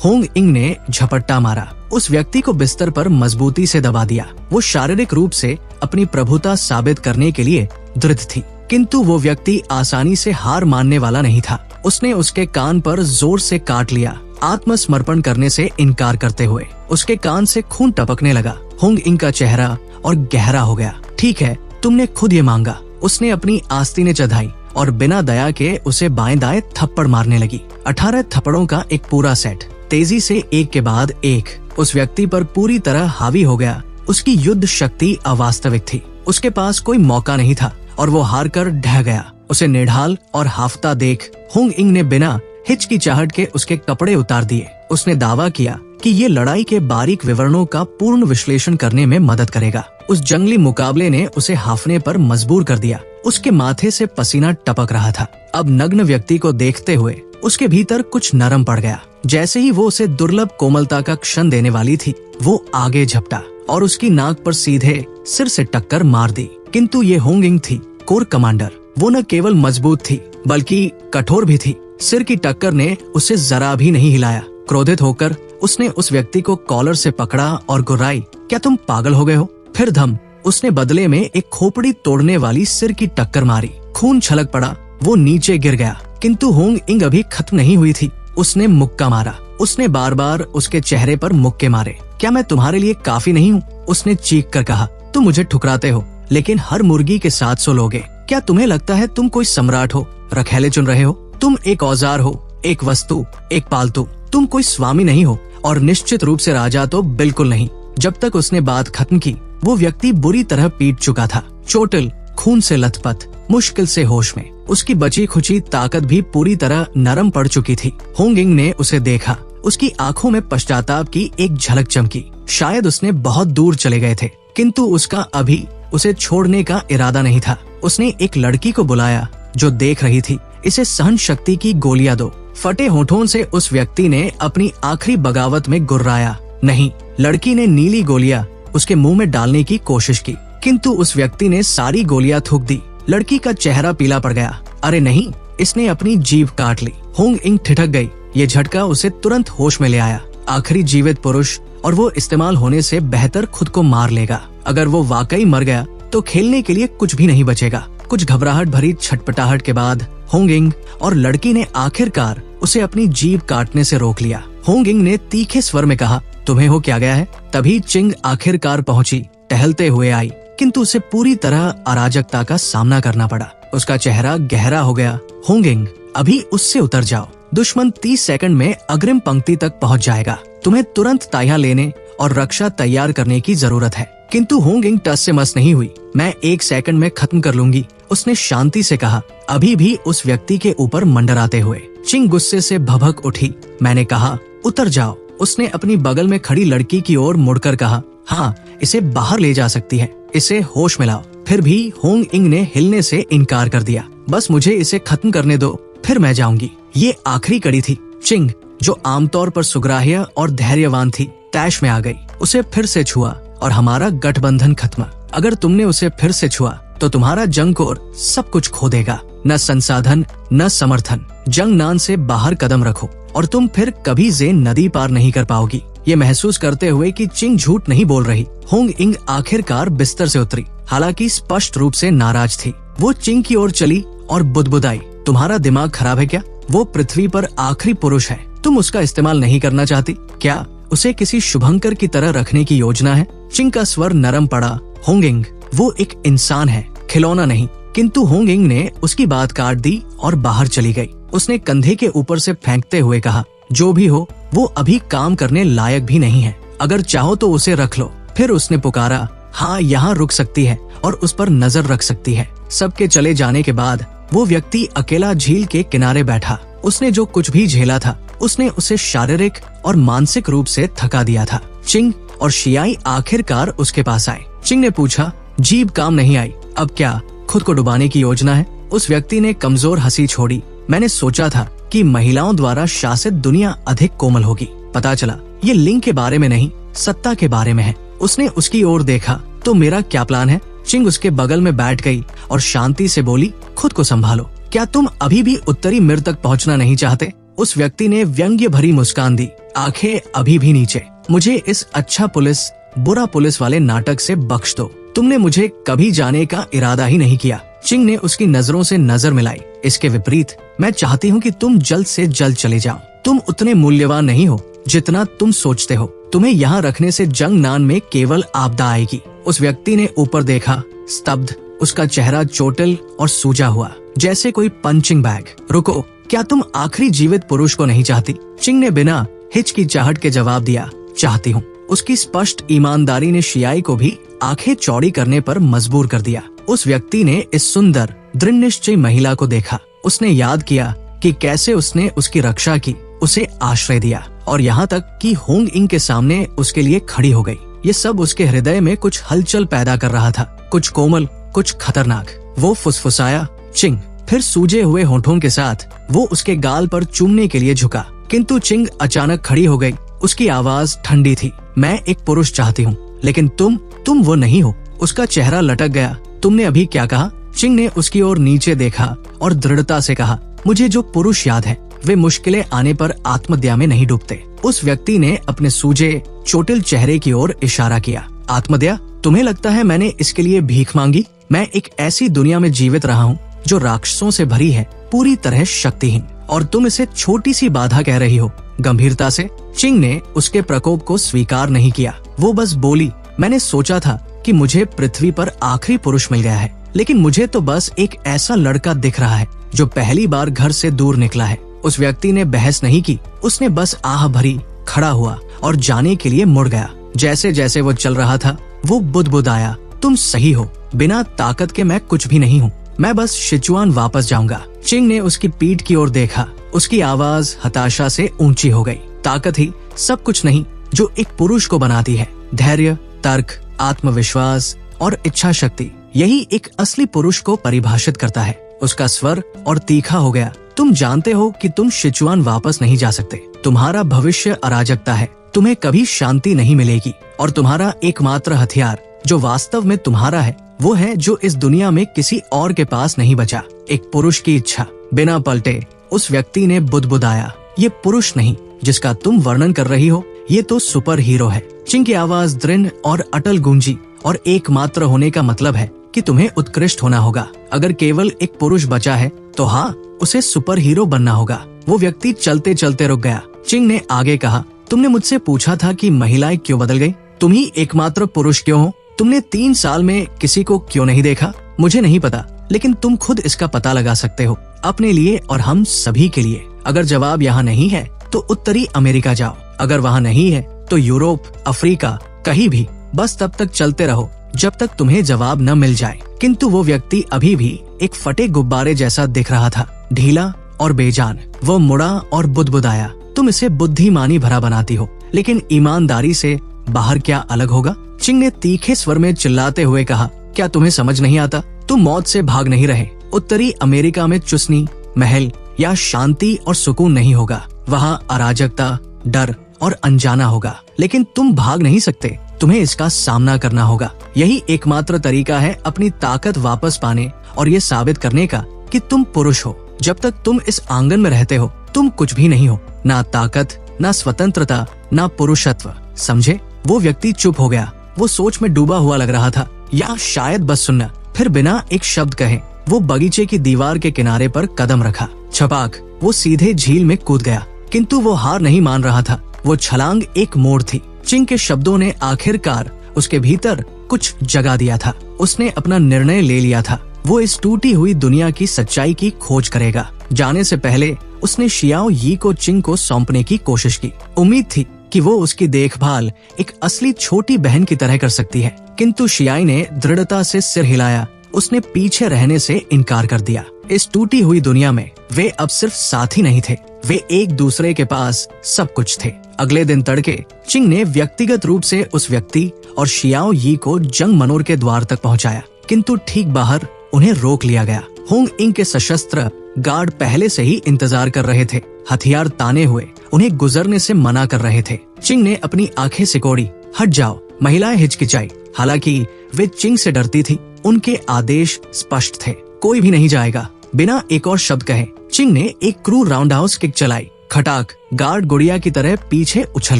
होंग इंग ने झपट्टा मारा। उस व्यक्ति को बिस्तर पर मजबूती से दबा दिया। वो शारीरिक रूप से अपनी प्रभुता साबित करने के लिए दृढ़ थी, किंतु वो व्यक्ति आसानी से हार मानने वाला नहीं था। उसने उसके कान पर जोर से काट लिया, आत्मसमर्पण करने से इनकार करते हुए। उसके कान से खून टपकने लगा। होंग इंग का चेहरा और गहरा हो गया। ठीक है, तुमने खुद ये मांगा, उसने अपनी आस्तीनें चढ़ाई और बिना दया के उसे बाएं दाएं थप्पड़ मारने लगी। 18 थप्पड़ों का एक पूरा सेट, तेजी से एक के बाद एक, उस व्यक्ति पर पूरी तरह हावी हो गया। उसकी युद्ध शक्ति अवास्तविक थी। उसके पास कोई मौका नहीं था और वो हार कर ढह गया। उसे निढाल और हाफता देख होंग इंग ने बिना हिचकिचाहट के उसके कपड़े उतार दिए। उसने दावा किया कि ये लड़ाई के बारीक विवरणों का पूर्ण विश्लेषण करने में मदद करेगा। उस जंगली मुकाबले ने उसे हाफने पर मजबूर कर दिया। उसके माथे से पसीना टपक रहा था। अब नग्न व्यक्ति को देखते हुए उसके भीतर कुछ नरम पड़ गया। जैसे ही वो उसे दुर्लभ कोमलता का क्षण देने वाली थी, वो आगे झपटा और उसकी नाक पर सीधे सिर से टक्कर मार दी। किंतु ये होंग इंग थी, कोर कमांडर। वो न केवल मजबूत थी बल्कि कठोर भी थी। सिर की टक्कर ने उसे जरा भी नहीं हिलाया। क्रोधित होकर उसने उस व्यक्ति को कॉलर से पकड़ा और गुर्राई, क्या तुम पागल हो गए हो? फिर धम उसने बदले में एक खोपड़ी तोड़ने वाली सिर की टक्कर मारी। खून छलक पड़ा। वो नीचे गिर गया, किंतु होंग इंग अभी खत्म नहीं हुई थी। उसने मुक्का मारा। उसने बार बार उसके चेहरे पर मुक्के मारे। क्या मैं तुम्हारे लिए काफी नहीं हूँ? उसने चीख कर कहा। तुम मुझे ठुकराते हो, लेकिन हर मुर्गी के 700 लोगे। क्या तुम्हें लगता है तुम कोई सम्राट हो? रखैले चुन रहे हो? तुम एक औजार हो, एक वस्तु, एक पालतू। तुम कोई स्वामी नहीं हो और निश्चित रूप से राजा तो बिल्कुल नहीं। जब तक उसने बात खत्म की, वो व्यक्ति बुरी तरह पीट चुका था। चोटिल, खून से लथपथ, मुश्किल से होश में। उसकी बची खुची ताकत भी पूरी तरह नरम पड़ चुकी थी। होंग इंग ने उसे देखा। उसकी आंखों में पश्चाताप की एक झलक चमकी। शायद उसने बहुत दूर चले गए थे, किंतु उसका अभी उसे छोड़ने का इरादा नहीं था। उसने एक लड़की को बुलाया जो देख रही थी। इसे सहन शक्ति की गोलियां दो। फटे होठों से उस व्यक्ति ने अपनी आखिरी बगावत में गुर्राया। नहीं, लड़की ने नीली गोलियां उसके मुंह में डालने की कोशिश की, किंतु उस व्यक्ति ने सारी गोलियां थूक दी। लड़की का चेहरा पीला पड़ गया। अरे नहीं, इसने अपनी जीभ काट ली। होंग इंग ठिठक गई। ये झटका उसे तुरंत होश में ले आया। आखिरी जीवित पुरुष, और वो इस्तेमाल होने से बेहतर खुद को मार लेगा। अगर वो वाकई मर गया तो खेलने के लिए कुछ भी नहीं बचेगा। कुछ घबराहट भरी छटपटाहट के बाद होंग इंग और लड़की ने आखिरकार उसे अपनी जीभ काटने से रोक लिया। होंग इंग ने तीखे स्वर में कहा, तुम्हें हो क्या गया है? तभी चिंग आखिरकार पहुंची। टहलते हुए आई, किंतु उसे पूरी तरह अराजकता का सामना करना पड़ा। उसका चेहरा गहरा हो गया। होंग इंग, अभी उससे उतर जाओ। दुश्मन 30 सेकंड में अग्रिम पंक्ति तक पहुंच जाएगा। तुम्हें तुरंत ताइया लेने और रक्षा तैयार करने की जरूरत है। किंतु होंग इंग टस से मस नहीं हुई। मैं 1 सेकंड में खत्म कर लूंगी, उसने शांति से कहा, अभी भी उस व्यक्ति के ऊपर मंडराते हुए। चिंग गुस्से से भभक उठी। मैंने कहा, उतर जाओ। उसने अपनी बगल में खड़ी लड़की की ओर मुड़कर कहा, हाँ, इसे बाहर ले जा सकती है, इसे होश में लाओ। फिर भी होंग इंग ने हिलने से इनकार कर दिया। बस मुझे इसे खत्म करने दो, फिर मैं जाऊंगी। ये आखिरी कड़ी थी। चिंग, जो आमतौर पर सुग्राह्य और धैर्यवान थी, तैश में आ गई। उसे फिर से छुआ और हमारा गठबंधन खत्म। अगर तुमने उसे फिर से छुआ तो तुम्हारा जंग कोर सब कुछ खो देगा। न संसाधन, न समर्थन। जंग नान से बाहर कदम रखो और तुम फिर कभी ज़ेन नदी पार नहीं कर पाओगी। ये महसूस करते हुए कि चिंग झूठ नहीं बोल रही, होंग इंग आखिरकार बिस्तर से उतरी। हालांकि स्पष्ट रूप से नाराज थी। वो चिंग की ओर चली और बुदबुदाई, तुम्हारा दिमाग खराब है क्या? वो पृथ्वी पर आखिरी पुरुष है। तुम उसका इस्तेमाल नहीं करना चाहती क्या? उसे किसी शुभंकर की तरह रखने की योजना है? चिंग का स्वर नरम पड़ा। होंग इंग, वो एक इंसान है, खिलौना नहीं। किंतु होंग इंग ने उसकी बात काट दी और बाहर चली गई। उसने कंधे के ऊपर से फेंकते हुए कहा, जो भी हो, वो अभी काम करने लायक भी नहीं है। अगर चाहो तो उसे रख लो। फिर उसने पुकारा, हाँ, यहाँ रुक सकती है और उस पर नजर रख सकती है। सबके चले जाने के बाद वो व्यक्ति अकेला झील के किनारे बैठा। उसने जो कुछ भी झेला था उसने उसे शारीरिक और मानसिक रूप से थका दिया था। चिंग और शियाई आखिरकार उसके पास आए। चिंग ने पूछा, जीभ काम नहीं आई, अब क्या खुद को डुबाने की योजना है? उस व्यक्ति ने कमजोर हंसी छोड़ी। मैंने सोचा था कि महिलाओं द्वारा शासित दुनिया अधिक कोमल होगी। पता चला ये लिंग के बारे में नहीं, सत्ता के बारे में है। उसने उसकी ओर देखा, तो मेरा क्या प्लान है? चिंग उसके बगल में बैठ गई और शांति से बोली, खुद को संभालो। क्या तुम अभी भी उत्तरी मिर तक पहुंचना नहीं चाहते? उस व्यक्ति ने व्यंग्य भरी मुस्कान दी, आंखें अभी भी नीचे। मुझे इस अच्छा पुलिस बुरा पुलिस वाले नाटक से बख्श दो। तुमने मुझे कभी जाने का इरादा ही नहीं किया। चिंग ने उसकी नजरों से नजर मिलाई। इसके विपरीत मैं चाहती हूँ कि तुम जल्द से जल्द चले जाओ। तुम उतने मूल्यवान नहीं हो जितना तुम सोचते हो। तुम्हें यहाँ रखने से जंग नान में केवल आपदा आएगी। उस व्यक्ति ने ऊपर देखा, स्तब्ध। उसका चेहरा चोटिल और सूजा हुआ, जैसे कोई पंचिंग बैग। रुको, क्या तुम आखिरी जीवित पुरुष को नहीं चाहती? चिंग ने बिना हिचकिचाहट के जवाब दिया, चाहती हूँ। उसकी स्पष्ट ईमानदारी ने शियाई को भी आंखें चौड़ी करने पर मजबूर कर दिया। उस व्यक्ति ने इस सुंदर दृढ़ निश्चयी महिला को देखा। उसने याद किया कि कैसे उसने उसकी रक्षा की, उसे आश्रय दिया और यहाँ तक कि होंग इंग के सामने उसके लिए खड़ी हो गई। ये सब उसके हृदय में कुछ हलचल पैदा कर रहा था, कुछ कोमल, कुछ खतरनाक। वो फुसफुसाया, चिंग। फिर सूजे हुए होठों के साथ वो उसके गाल पर चूमने के लिए झुका, किंतु चिंग अचानक खड़ी हो गई। उसकी आवाज ठंडी थी। मैं एक पुरुष चाहती हूँ, लेकिन तुम वो नहीं हो। उसका चेहरा लटक गया। तुमने अभी क्या कहा? चिंग ने उसकी ओर नीचे देखा और दृढ़ता से कहा, मुझे जो पुरुष याद है वे मुश्किलें आने पर आत्महत्या में नहीं डूबते। उस व्यक्ति ने अपने सूजे चोटिल चेहरे की ओर इशारा किया। आत्महत्या? तुम्हें लगता है मैंने इसके लिए भीख मांगी? मैं एक ऐसी दुनिया में जीवित रहा हूँ जो राक्षसों से भरी है, पूरी तरह शक्तिहीन, और तुम इसे छोटी सी बाधा कह रही हो। गंभीरता से चिंग ने उसके प्रकोप को स्वीकार नहीं किया। वो बस बोली, मैंने सोचा था कि मुझे पृथ्वी पर आखिरी पुरुष मिल गया है, लेकिन मुझे तो बस एक ऐसा लड़का दिख रहा है जो पहली बार घर से दूर निकला है। उस व्यक्ति ने बहस नहीं की। उसने बस आह भरी, खड़ा हुआ और जाने के लिए मुड़ गया। जैसे जैसे वो चल रहा था वो बुदबुदाया, तुम सही हो, बिना ताकत के मैं कुछ भी नहीं हूँ। मैं बस सिचुआन वापस जाऊंगा। चिंग ने उसकी पीठ की ओर देखा। उसकी आवाज हताशा से ऊंची हो गई। ताकत ही सब कुछ नहीं जो एक पुरुष को बनाती है। धैर्य, तर्क, आत्मविश्वास और इच्छा शक्ति, यही एक असली पुरुष को परिभाषित करता है। उसका स्वर और तीखा हो गया। तुम जानते हो कि तुम सिचुआन वापस नहीं जा सकते। तुम्हारा भविष्य अराजकता है। तुम्हें कभी शांति नहीं मिलेगी और तुम्हारा एकमात्र हथियार जो वास्तव में तुम्हारा है वो है जो इस दुनिया में किसी और के पास नहीं बचा, एक पुरुष की इच्छा। बिना पलटे उस व्यक्ति ने बुदबुदाया, ये पुरुष नहीं जिसका तुम वर्णन कर रही हो, ये तो सुपर हीरो है। चिंग की आवाज दृढ़ और अटल गूंजी, और एकमात्र होने का मतलब है कि तुम्हें उत्कृष्ट होना होगा। अगर केवल एक पुरुष बचा है तो हाँ, उसे सुपर हीरो बनना होगा। वो व्यक्ति चलते चलते रुक गया। चिंग ने आगे कहा, तुमने मुझसे पूछा था कि महिलाएं क्यों बदल गई? तुम ही एकमात्र पुरुष क्यों हो? तुमने 3 साल में किसी को क्यों नहीं देखा? मुझे नहीं पता, लेकिन तुम खुद इसका पता लगा सकते हो, अपने लिए और हम सभी के लिए। अगर जवाब यहाँ नहीं है तो उत्तरी अमेरिका जाओ, अगर वहाँ नहीं है तो यूरोप, अफ्रीका, कहीं भी। बस तब तक चलते रहो जब तक तुम्हें जवाब न मिल जाए। किंतु वो व्यक्ति अभी भी एक फटे गुब्बारे जैसा दिख रहा था, ढीला और बेजान। वो मुड़ा और बुदबुदाया, तुम इसे बुद्धिमानी भरा बनाती हो, लेकिन ईमानदारी से बाहर क्या अलग होगा? चिंग ने तीखे स्वर में चिल्लाते हुए कहा, क्या तुम्हें समझ नहीं आता? तुम मौत से भाग नहीं रहे। उत्तरी अमेरिका में चुस्नी, महल या शांति और सुकून नहीं होगा। वहाँ अराजकता, डर और अनजाना होगा। लेकिन तुम भाग नहीं सकते, तुम्हें इसका सामना करना होगा। यही एकमात्र तरीका है अपनी ताकत वापस पाने और ये साबित करने का कि तुम पुरुष हो। जब तक तुम इस आंगन में रहते हो तुम कुछ भी नहीं हो, ना ताकत, ना स्वतंत्रता, ना पुरुषत्व। समझे? वो व्यक्ति चुप हो गया। वो सोच में डूबा हुआ लग रहा था, या शायद बस सुनना। फिर बिना एक शब्द कहे वो बगीचे की दीवार के किनारे पर कदम रखा। छपाक वो सीधे झील में कूद गया। किंतु वो हार नहीं मान रहा था। वो छलांग एक मोड़ थी। चिंग के शब्दों ने आखिरकार उसके भीतर कुछ जगा दिया था। उसने अपना निर्णय ले लिया था। वो इस टूटी हुई दुनिया की सच्चाई की खोज करेगा। जाने से पहले उसने शियाओ यी को चिंग को सौंपने की कोशिश की। उम्मीद थी कि वो उसकी देखभाल एक असली छोटी बहन की तरह कर सकती है, किंतु शियाई ने दृढ़ता से सिर हिलाया। उसने पीछे रहने से इनकार कर दिया। इस टूटी हुई दुनिया में वे अब सिर्फ साथी नहीं थे, वे एक दूसरे के पास सब कुछ थे। अगले दिन तड़के चिंग ने व्यक्तिगत रूप से उस व्यक्ति और शियाओ यी को जंग मनोर के द्वार तक पहुंचाया, किंतु ठीक बाहर उन्हें रोक लिया गया। होंग इंग के सशस्त्र गार्ड पहले से ही इंतजार कर रहे थे, हथियार ताने हुए उन्हें गुजरने से मना कर रहे थे। चिंग ने अपनी आंखें सिकोड़ी, हट जाओ। महिलाएं हिचकिचाई, हालांकि वे चिंग से डरती थी। उनके आदेश स्पष्ट थे, कोई भी नहीं जाएगा। बिना एक और शब्द कहे चिंग ने एक क्रूर राउंडहाउस किक चलाई। खटाक, गार्ड गुड़िया की तरह पीछे उछल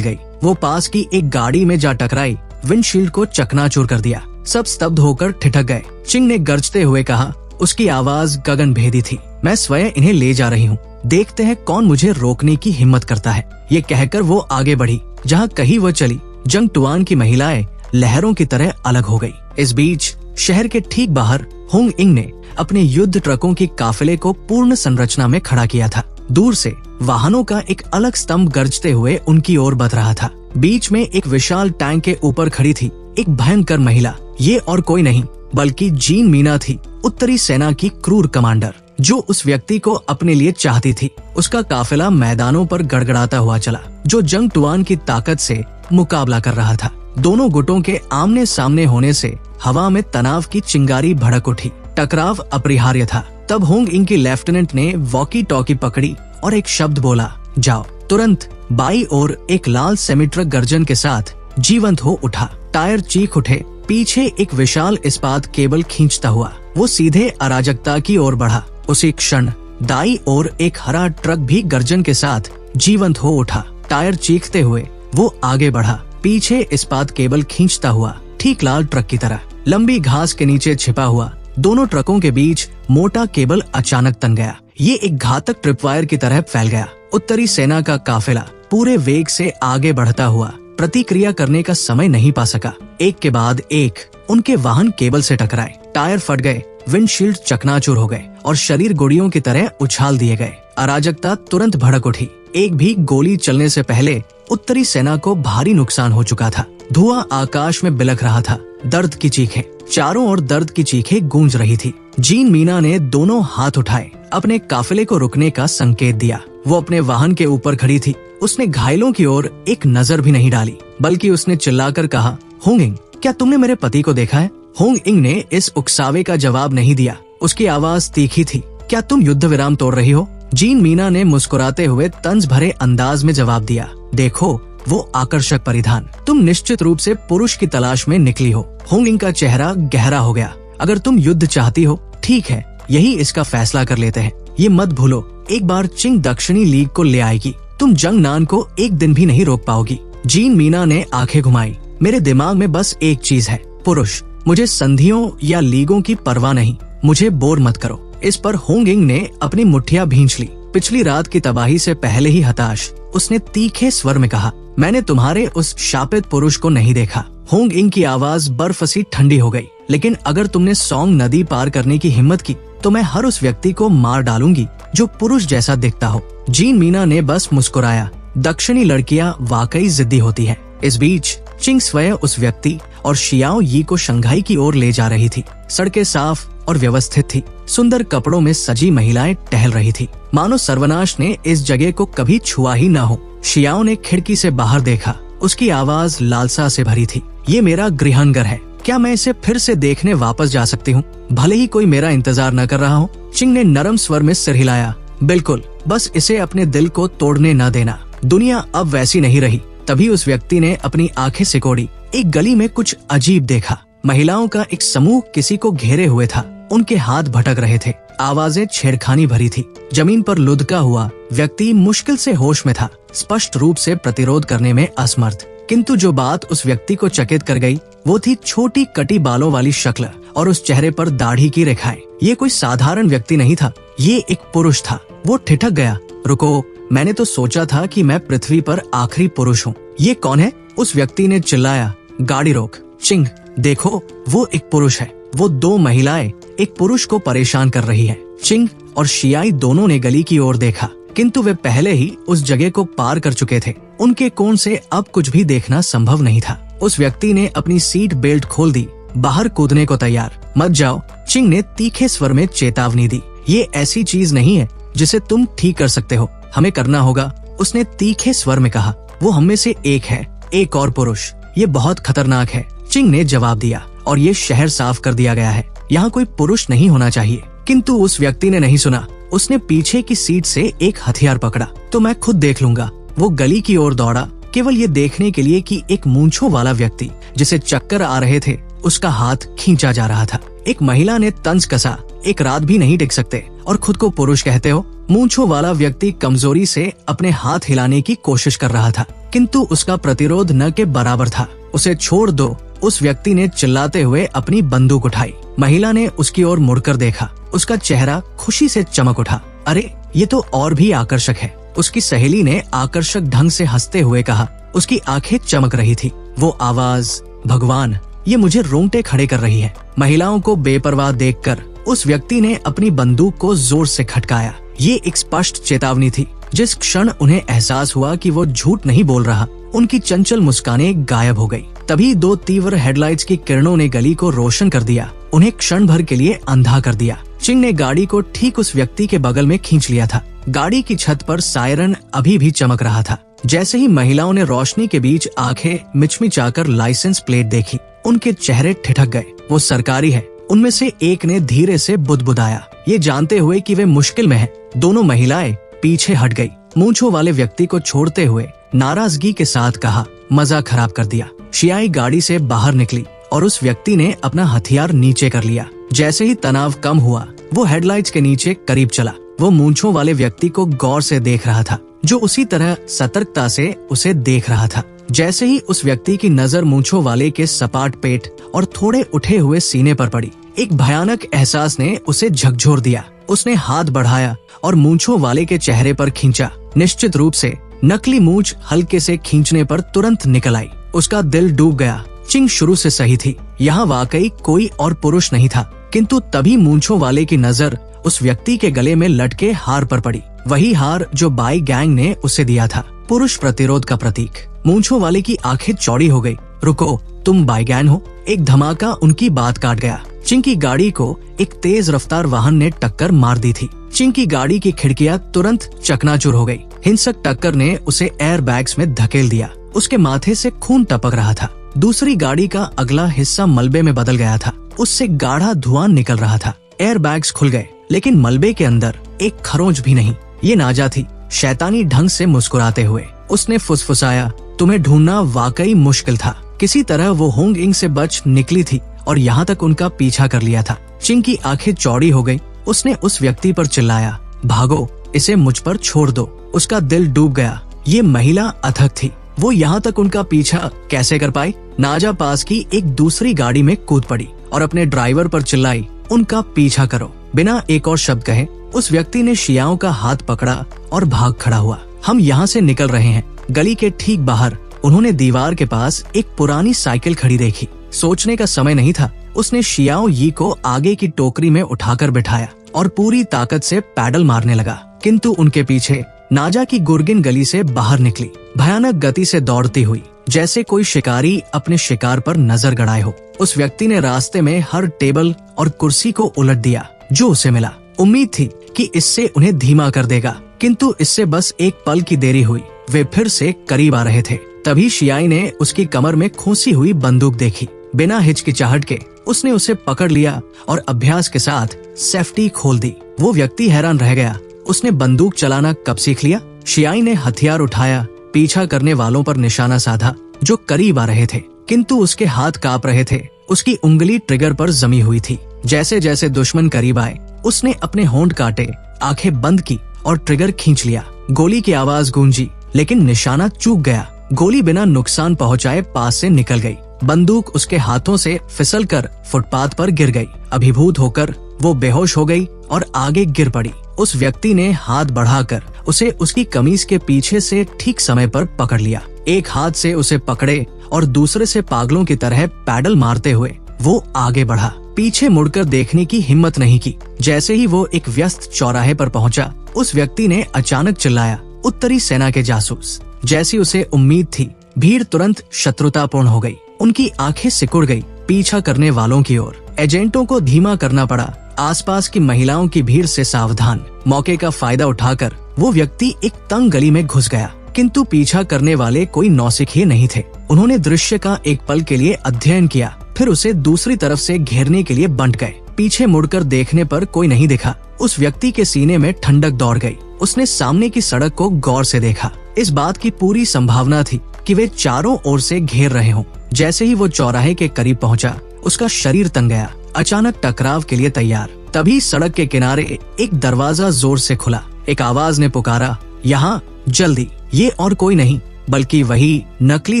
गई। वो पास की एक गाड़ी में जा टकराई, विंडशील्ड को चकनाचूर कर दिया। सब स्तब्ध होकर ठिठक गए। चिंग ने गरजते हुए कहा, उसकी आवाज गगनभेदी थी, मैं स्वयं इन्हें ले जा रही हूँ, देखते हैं कौन मुझे रोकने की हिम्मत करता है। ये कहकर वो आगे बढ़ी। जहाँ कहीं वो चली, जंग टुआन की महिलाएं लहरों की तरह अलग हो गई। इस बीच शहर के ठीक बाहर होंग इंग ने अपने युद्ध ट्रकों की काफिले को पूर्ण संरचना में खड़ा किया था। दूर से वाहनों का एक अलग स्तंभ गरजते हुए उनकी ओर बढ़ रहा था। बीच में एक विशाल टैंक के ऊपर खड़ी थी एक भयंकर महिला। ये और कोई नहीं बल्कि जीन मीना थी, उत्तरी सेना की क्रूर कमांडर, जो उस व्यक्ति को अपने लिए चाहती थी। उसका काफिला मैदानों पर गड़गड़ाता हुआ चला, जो जंग टुआन की ताकत से मुकाबला कर रहा था। दोनों गुटों के आमने सामने होने से हवा में तनाव की चिंगारी भड़क उठी। टकराव अपरिहार्य था। तब होंग इंग की लेफ्टिनेंट ने वॉकी टॉकी पकड़ी और एक शब्द बोला, जाओ। तुरंत बाई ओर एक लाल सेमी ट्रक गर्जन के साथ जीवंत हो उठा। टायर चीख उठे। पीछे एक विशाल इस्पात केबल खींचता हुआ वो सीधे अराजकता की ओर बढ़ा। उसी क्षण दाई ओर एक हरा ट्रक भी गर्जन के साथ जीवंत हो उठा। टायर चीखते हुए वो आगे बढ़ा, पीछे इस्पात केबल खींचता हुआ, ठीक लाल ट्रक की तरह। लंबी घास के नीचे छिपा हुआ दोनों ट्रकों के बीच मोटा केबल अचानक तन गया। ये एक घातक ट्रिपवायर की तरह फैल गया। उत्तरी सेना का काफिला पूरे वेग से आगे बढ़ता हुआ प्रतिक्रिया करने का समय नहीं पा सका। एक के बाद एक उनके वाहन केबल से टकराए, टायर फट गए, विंडशील्ड चकनाचूर हो गए और शरीर गुड़ियों की तरह उछाल दिए गए। अराजकता तुरंत भड़क उठी। एक भी गोली चलने से पहले उत्तरी सेना को भारी नुकसान हो चुका था। धुआं आकाश में बिलख रहा था। दर्द की चीखें, चारों ओर दर्द की चीखें गूंज रही थी। जीन मीना ने दोनों हाथ उठाए, अपने काफिले को रुकने का संकेत दिया। वो अपने वाहन के ऊपर खड़ी थी। उसने घायलों की ओर एक नजर भी नहीं डाली, बल्कि उसने चिल्लाकर कहा, होंग इंग, क्या तुमने मेरे पति को देखा है? होंग इंग ने इस उकसावे का जवाब नहीं दिया। उसकी आवाज तीखी थी, क्या तुम युद्ध विराम तोड़ रही हो? जीन मीना ने मुस्कुराते हुए तंज भरे अंदाज में जवाब दिया, देखो वो आकर्षक परिधान, तुम निश्चित रूप से पुरुष की तलाश में निकली हो। होंग इंग का चेहरा गहरा हो गया। अगर तुम युद्ध चाहती हो, ठीक है, यही इसका फैसला कर लेते हैं। ये मत भूलो, एक बार चिंग दक्षिणी लीग को ले आएगी, तुम जंग नान को एक दिन भी नहीं रोक पाओगी। जीन मीना ने आंखें घुमाई, मेरे दिमाग में बस एक चीज है, पुरुष। मुझे संधियों या लीगों की परवाह नहीं, मुझे बोर मत करो। इस पर होंग इंग ने अपनी मुठ्ठियां भींच ली। पिछली रात की तबाही से पहले ही हताश, उसने तीखे स्वर में कहा, मैंने तुम्हारे उस शापित पुरुष को नहीं देखा। होंग इंग की आवाज बर्फ सी ठंडी हो गई। लेकिन अगर तुमने सोंग नदी पार करने की हिम्मत की तो मैं हर उस व्यक्ति को मार डालूंगी जो पुरुष जैसा दिखता हो। जीन मीना ने बस मुस्कुराया। दक्षिणी लड़कियां वाकई जिद्दी होती हैं। इस बीच चिंग स्वयं उस व्यक्ति और शियाओ यी को शंघाई की ओर ले जा रही थी। सड़कें साफ और व्यवस्थित थी। सुंदर कपड़ों में सजी महिलाएं टहल रही थी, मानो सर्वनाश ने इस जगह को कभी छुआ ही न हो। शियाओ ने खिड़की से बाहर देखा। उसकी आवाज लालसा से भरी थी, ये मेरा गृहांगर है, क्या मैं इसे फिर से देखने वापस जा सकती हूँ, भले ही कोई मेरा इंतजार न कर रहा हो? चिंग ने नरम स्वर में सिर हिलाया, बिल्कुल, बस इसे अपने दिल को तोड़ने न देना। दुनिया अब वैसी नहीं रही। तभी उस व्यक्ति ने अपनी आंखें सिकोड़ी। एक गली में कुछ अजीब देखा। महिलाओं का एक समूह किसी को घेरे हुए था। उनके हाथ भटक रहे थे। आवाजें छेड़खानी भरी थी। जमीन पर लुढ़का हुआ व्यक्ति मुश्किल से होश में था, स्पष्ट रूप से प्रतिरोध करने में असमर्थ। किंतु जो बात उस व्यक्ति को चकित कर गई वो थी छोटी कटी बालों वाली शक्ल और उस चेहरे पर दाढ़ी की रेखाएं। ये कोई साधारण व्यक्ति नहीं था, ये एक पुरुष था। वो ठिठक गया, रुको, मैंने तो सोचा था कि मैं पृथ्वी पर आखिरी पुरुष हूँ। ये कौन है? उस व्यक्ति ने चिल्लाया, गाड़ी रोक। चिंग, देखो, वो एक पुरुष है। वो दो महिलाएं एक पुरुष को परेशान कर रही है। चिंग और शियाई दोनों ने गली की ओर देखा, किंतु वे पहले ही उस जगह को पार कर चुके थे। उनके कोण से अब कुछ भी देखना संभव नहीं था। उस व्यक्ति ने अपनी सीट बेल्ट खोल दी, बाहर कूदने को तैयार। मत जाओ, चिंग ने तीखे स्वर में चेतावनी दी। ये ऐसी चीज नहीं है जिसे तुम ठीक कर सकते हो, हमें करना होगा, उसने तीखे स्वर में कहा। वो हम में से एक है, एक और पुरुष, ये बहुत खतरनाक है, चिंग ने जवाब दिया। और ये शहर साफ कर दिया गया है, यहाँ कोई पुरुष नहीं होना चाहिए। किंतु उस व्यक्ति ने नहीं सुना, उसने पीछे की सीट से एक हथियार पकड़ा। तो मैं खुद देख लूंगा। वो गली की ओर दौड़ा, केवल ये देखने के लिए कि एक मूंछों वाला व्यक्ति जिसे चक्कर आ रहे थे उसका हाथ खींचा जा रहा था। एक महिला ने तंज कसा, एक रात भी नहीं टिक सकते और खुद को पुरुष कहते हो। मूंछों वाला व्यक्ति कमजोरी से अपने हाथ हिलाने की कोशिश कर रहा था, किंतु उसका प्रतिरोध न के बराबर था। उसे छोड़ दो, उस व्यक्ति ने चिल्लाते हुए अपनी बंदूक उठाई। महिला ने उसकी ओर मुड़कर देखा, उसका चेहरा खुशी से चमक उठा। अरे ये तो और भी आकर्षक है, उसकी सहेली ने आकर्षक ढंग से हंसते हुए कहा। उसकी आंखें चमक रही थी। वो आवाज, भगवान, ये मुझे रोंगटे खड़े कर रही है। महिलाओं को बेपरवाह देखकर उस व्यक्ति ने अपनी बंदूक को जोर से खटकाया। ये एक स्पष्ट चेतावनी थी। जिस क्षण उन्हें एहसास हुआ कि वो झूठ नहीं बोल रहा, उनकी चंचल मुस्कानें गायब हो गई। तभी दो तीव्र हेडलाइट्स की किरणों ने गली को रोशन कर दिया, उन्हें क्षण भर के लिए अंधा कर दिया। चिंग ने गाड़ी को ठीक उस व्यक्ति के बगल में खींच लिया था। गाड़ी की छत पर सायरन अभी भी चमक रहा था। जैसे ही महिलाओं ने रोशनी के बीच आंखें मिचमिचाकर लाइसेंस प्लेट देखी, उनके चेहरे ठिठक गए। वो सरकारी है, उनमें से एक ने धीरे से बुदबुदाया, ये जानते हुए कि वे मुश्किल में हैं। दोनों महिलाएं पीछे हट गई। मूंछों वाले व्यक्ति को छोड़ते हुए नाराजगी के साथ कहा, मजा खराब कर दिया। शियाई गाड़ी से बाहर निकली और उस व्यक्ति ने अपना हथियार नीचे कर लिया। जैसे ही तनाव कम हुआ, वो हेडलाइट्स के नीचे करीब चला। वो मूंछों वाले व्यक्ति को गौर से देख रहा था, जो उसी तरह सतर्कता से उसे देख रहा था। जैसे ही उस व्यक्ति की नजर मूंछों वाले के सपाट पेट और थोड़े उठे हुए सीने पर पड़ी, एक भयानक एहसास ने उसे झकझोर दिया। उसने हाथ बढ़ाया और मूंछों वाले के चेहरे पर खींचा। निश्चित रूप से नकली मूंछ हल्के से खींचने पर तुरंत निकल आई। उसका दिल डूब गया। चिंग शुरू से सही थी, यहाँ वाकई कोई और पुरुष नहीं था। किंतु तभी मूंछों वाले की नजर उस व्यक्ति के गले में लटके हार पर पड़ी, वही हार जो बाई गैंग ने उसे दिया था, पुरुष प्रतिरोध का प्रतीक। मूंछों वाले की आंखें चौड़ी हो गई। रुको, तुम बाई गैंग हो? एक धमाका उनकी बात काट गया। चिंग की गाड़ी को एक तेज रफ्तार वाहन ने टक्कर मार दी थी। चिंग की गाड़ी की खिड़कियां तुरंत चकनाचूर हो गई। हिंसक टक्कर ने उसे एयर बैग्स में धकेल दिया। उसके माथे से खून टपक रहा था। दूसरी गाड़ी का अगला हिस्सा मलबे में बदल गया था, उससे गाढ़ा धुआं निकल रहा था। एयर बैग्स खुल गए, लेकिन मलबे के अंदर एक खरोंच भी नहीं। ये नाजा थी। शैतानी ढंग से मुस्कुराते हुए उसने फुसफुसाया, तुम्हें ढूंढना वाकई मुश्किल था। किसी तरह वो होंग इंग से बच निकली थी और यहाँ तक उनका पीछा कर लिया था। चिंग की आंखें चौड़ी हो गई। उसने उस व्यक्ति पर चिल्लाया, भागो, इसे मुझ पर छोड़ दो। उसका दिल डूब गया। ये महिला अथक थी। वो यहाँ तक उनका पीछा कैसे कर पाई? नाजा पास की एक दूसरी गाड़ी में कूद पड़ी और अपने ड्राइवर पर चिल्लाई, उनका पीछा करो। बिना एक और शब्द कहे उस व्यक्ति ने शियाओं का हाथ पकड़ा और भाग खड़ा हुआ। हम यहाँ से निकल रहे हैं। गली के ठीक बाहर उन्होंने दीवार के पास एक पुरानी साइकिल खड़ी देखी। सोचने का समय नहीं था। उसने शियाओ यी को आगे की टोकरी में उठाकर बिठाया और पूरी ताकत से पैडल मारने लगा। किंतु उनके पीछे नाजा की गुर्गिन गली से बाहर निकली, भयानक गति से दौड़ती हुई, जैसे कोई शिकारी अपने शिकार पर नजर गड़ाए हो। उस व्यक्ति ने रास्ते में हर टेबल और कुर्सी को उलट दिया जो उसे मिला। उम्मीद थी कि इससे उन्हें धीमा कर देगा, किंतु इससे बस एक पल की देरी हुई। वे फिर से करीब आ रहे थे। तभी शियाई ने उसकी कमर में खोसी हुई बंदूक देखी। बिना हिचकिचाहट के उसने उसे पकड़ लिया और अभ्यास के साथ सेफ्टी खोल दी। वो व्यक्ति हैरान रह गया। उसने बंदूक चलाना कब सीख लिया? शियाई ने हथियार उठाया, पीछा करने वालों पर निशाना साधा जो करीब आ रहे थे, किंतु उसके हाथ कांप रहे थे। उसकी उंगली ट्रिगर पर जमी हुई थी। जैसे जैसे दुश्मन करीब आए, उसने अपने होंठ काटे, आंखें बंद की और ट्रिगर खींच लिया। गोली की आवाज गूंजी, लेकिन निशाना चूक गया। गोली बिना नुकसान पहुंचाए पास से निकल गई। बंदूक उसके हाथों से फिसलकर फुटपाथ पर गिर गई। अभिभूत होकर वो बेहोश हो गई और आगे गिर पड़ी। उस व्यक्ति ने हाथ बढ़ाकर उसे उसकी कमीज के पीछे से ठीक समय पर पकड़ लिया। एक हाथ से उसे पकड़े और दूसरे से पागलों की तरह पैडल मारते हुए वो आगे बढ़ा। पीछे मुड़कर देखने की हिम्मत नहीं की। जैसे ही वो एक व्यस्त चौराहे पर पहुंचा, उस व्यक्ति ने अचानक चिल्लाया, उत्तरी सेना के जासूस। जैसी उसे उम्मीद थी, भीड़ तुरंत शत्रुतापूर्ण हो गई। उनकी आंखें सिकुड़ गई पीछा करने वालों की ओर। एजेंटों को धीमा करना पड़ा, आसपास की महिलाओं की भीड़ से सावधान। मौके का फायदा उठाकर वो व्यक्ति एक तंग गली में घुस गया, किंतु पीछा करने वाले कोई नौसिखिए नहीं थे। उन्होंने दृश्य का एक पल के लिए अध्ययन किया, फिर उसे दूसरी तरफ से घेरने के लिए बंट गए। पीछे मुड़कर देखने पर कोई नहीं दिखा। उस व्यक्ति के सीने में ठंडक दौड़ गई। उसने सामने की सड़क को गौर से देखा। इस बात की पूरी संभावना थी कि वे चारों ओर से घेर रहे हों। जैसे ही वो चौराहे के करीब पहुंचा, उसका शरीर तन गया, अचानक टकराव के लिए तैयार। तभी सड़क के किनारे एक दरवाजा जोर से खुला। एक आवाज ने पुकारा, यहाँ जल्दी। ये और कोई नहीं बल्कि वही नकली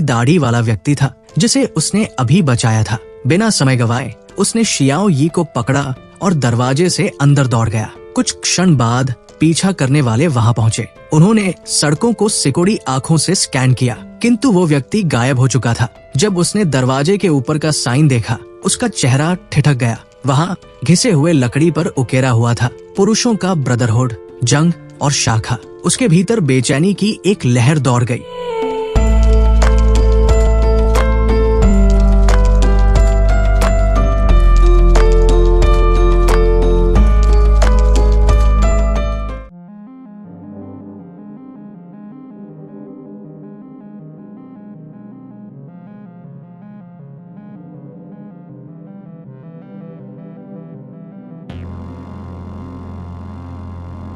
दाढ़ी वाला व्यक्ति था जिसे उसने अभी बचाया था। बिना समय गवाए उसने शियाओ यी को पकड़ा और दरवाजे से अंदर दौड़ गया। कुछ क्षण बाद पीछा करने वाले वहां पहुंचे। उन्होंने सड़कों को सिकुड़ी आंखों से स्कैन किया, किंतु वो व्यक्ति गायब हो चुका था। जब उसने दरवाजे के ऊपर का साइन देखा, उसका चेहरा ठिठक गया। वहां घिसे हुए लकड़ी पर उकेरा हुआ था पुरुषों का ब्रदरहुड, जंग और शाखा। उसके भीतर बेचैनी की एक लहर दौड़ गई।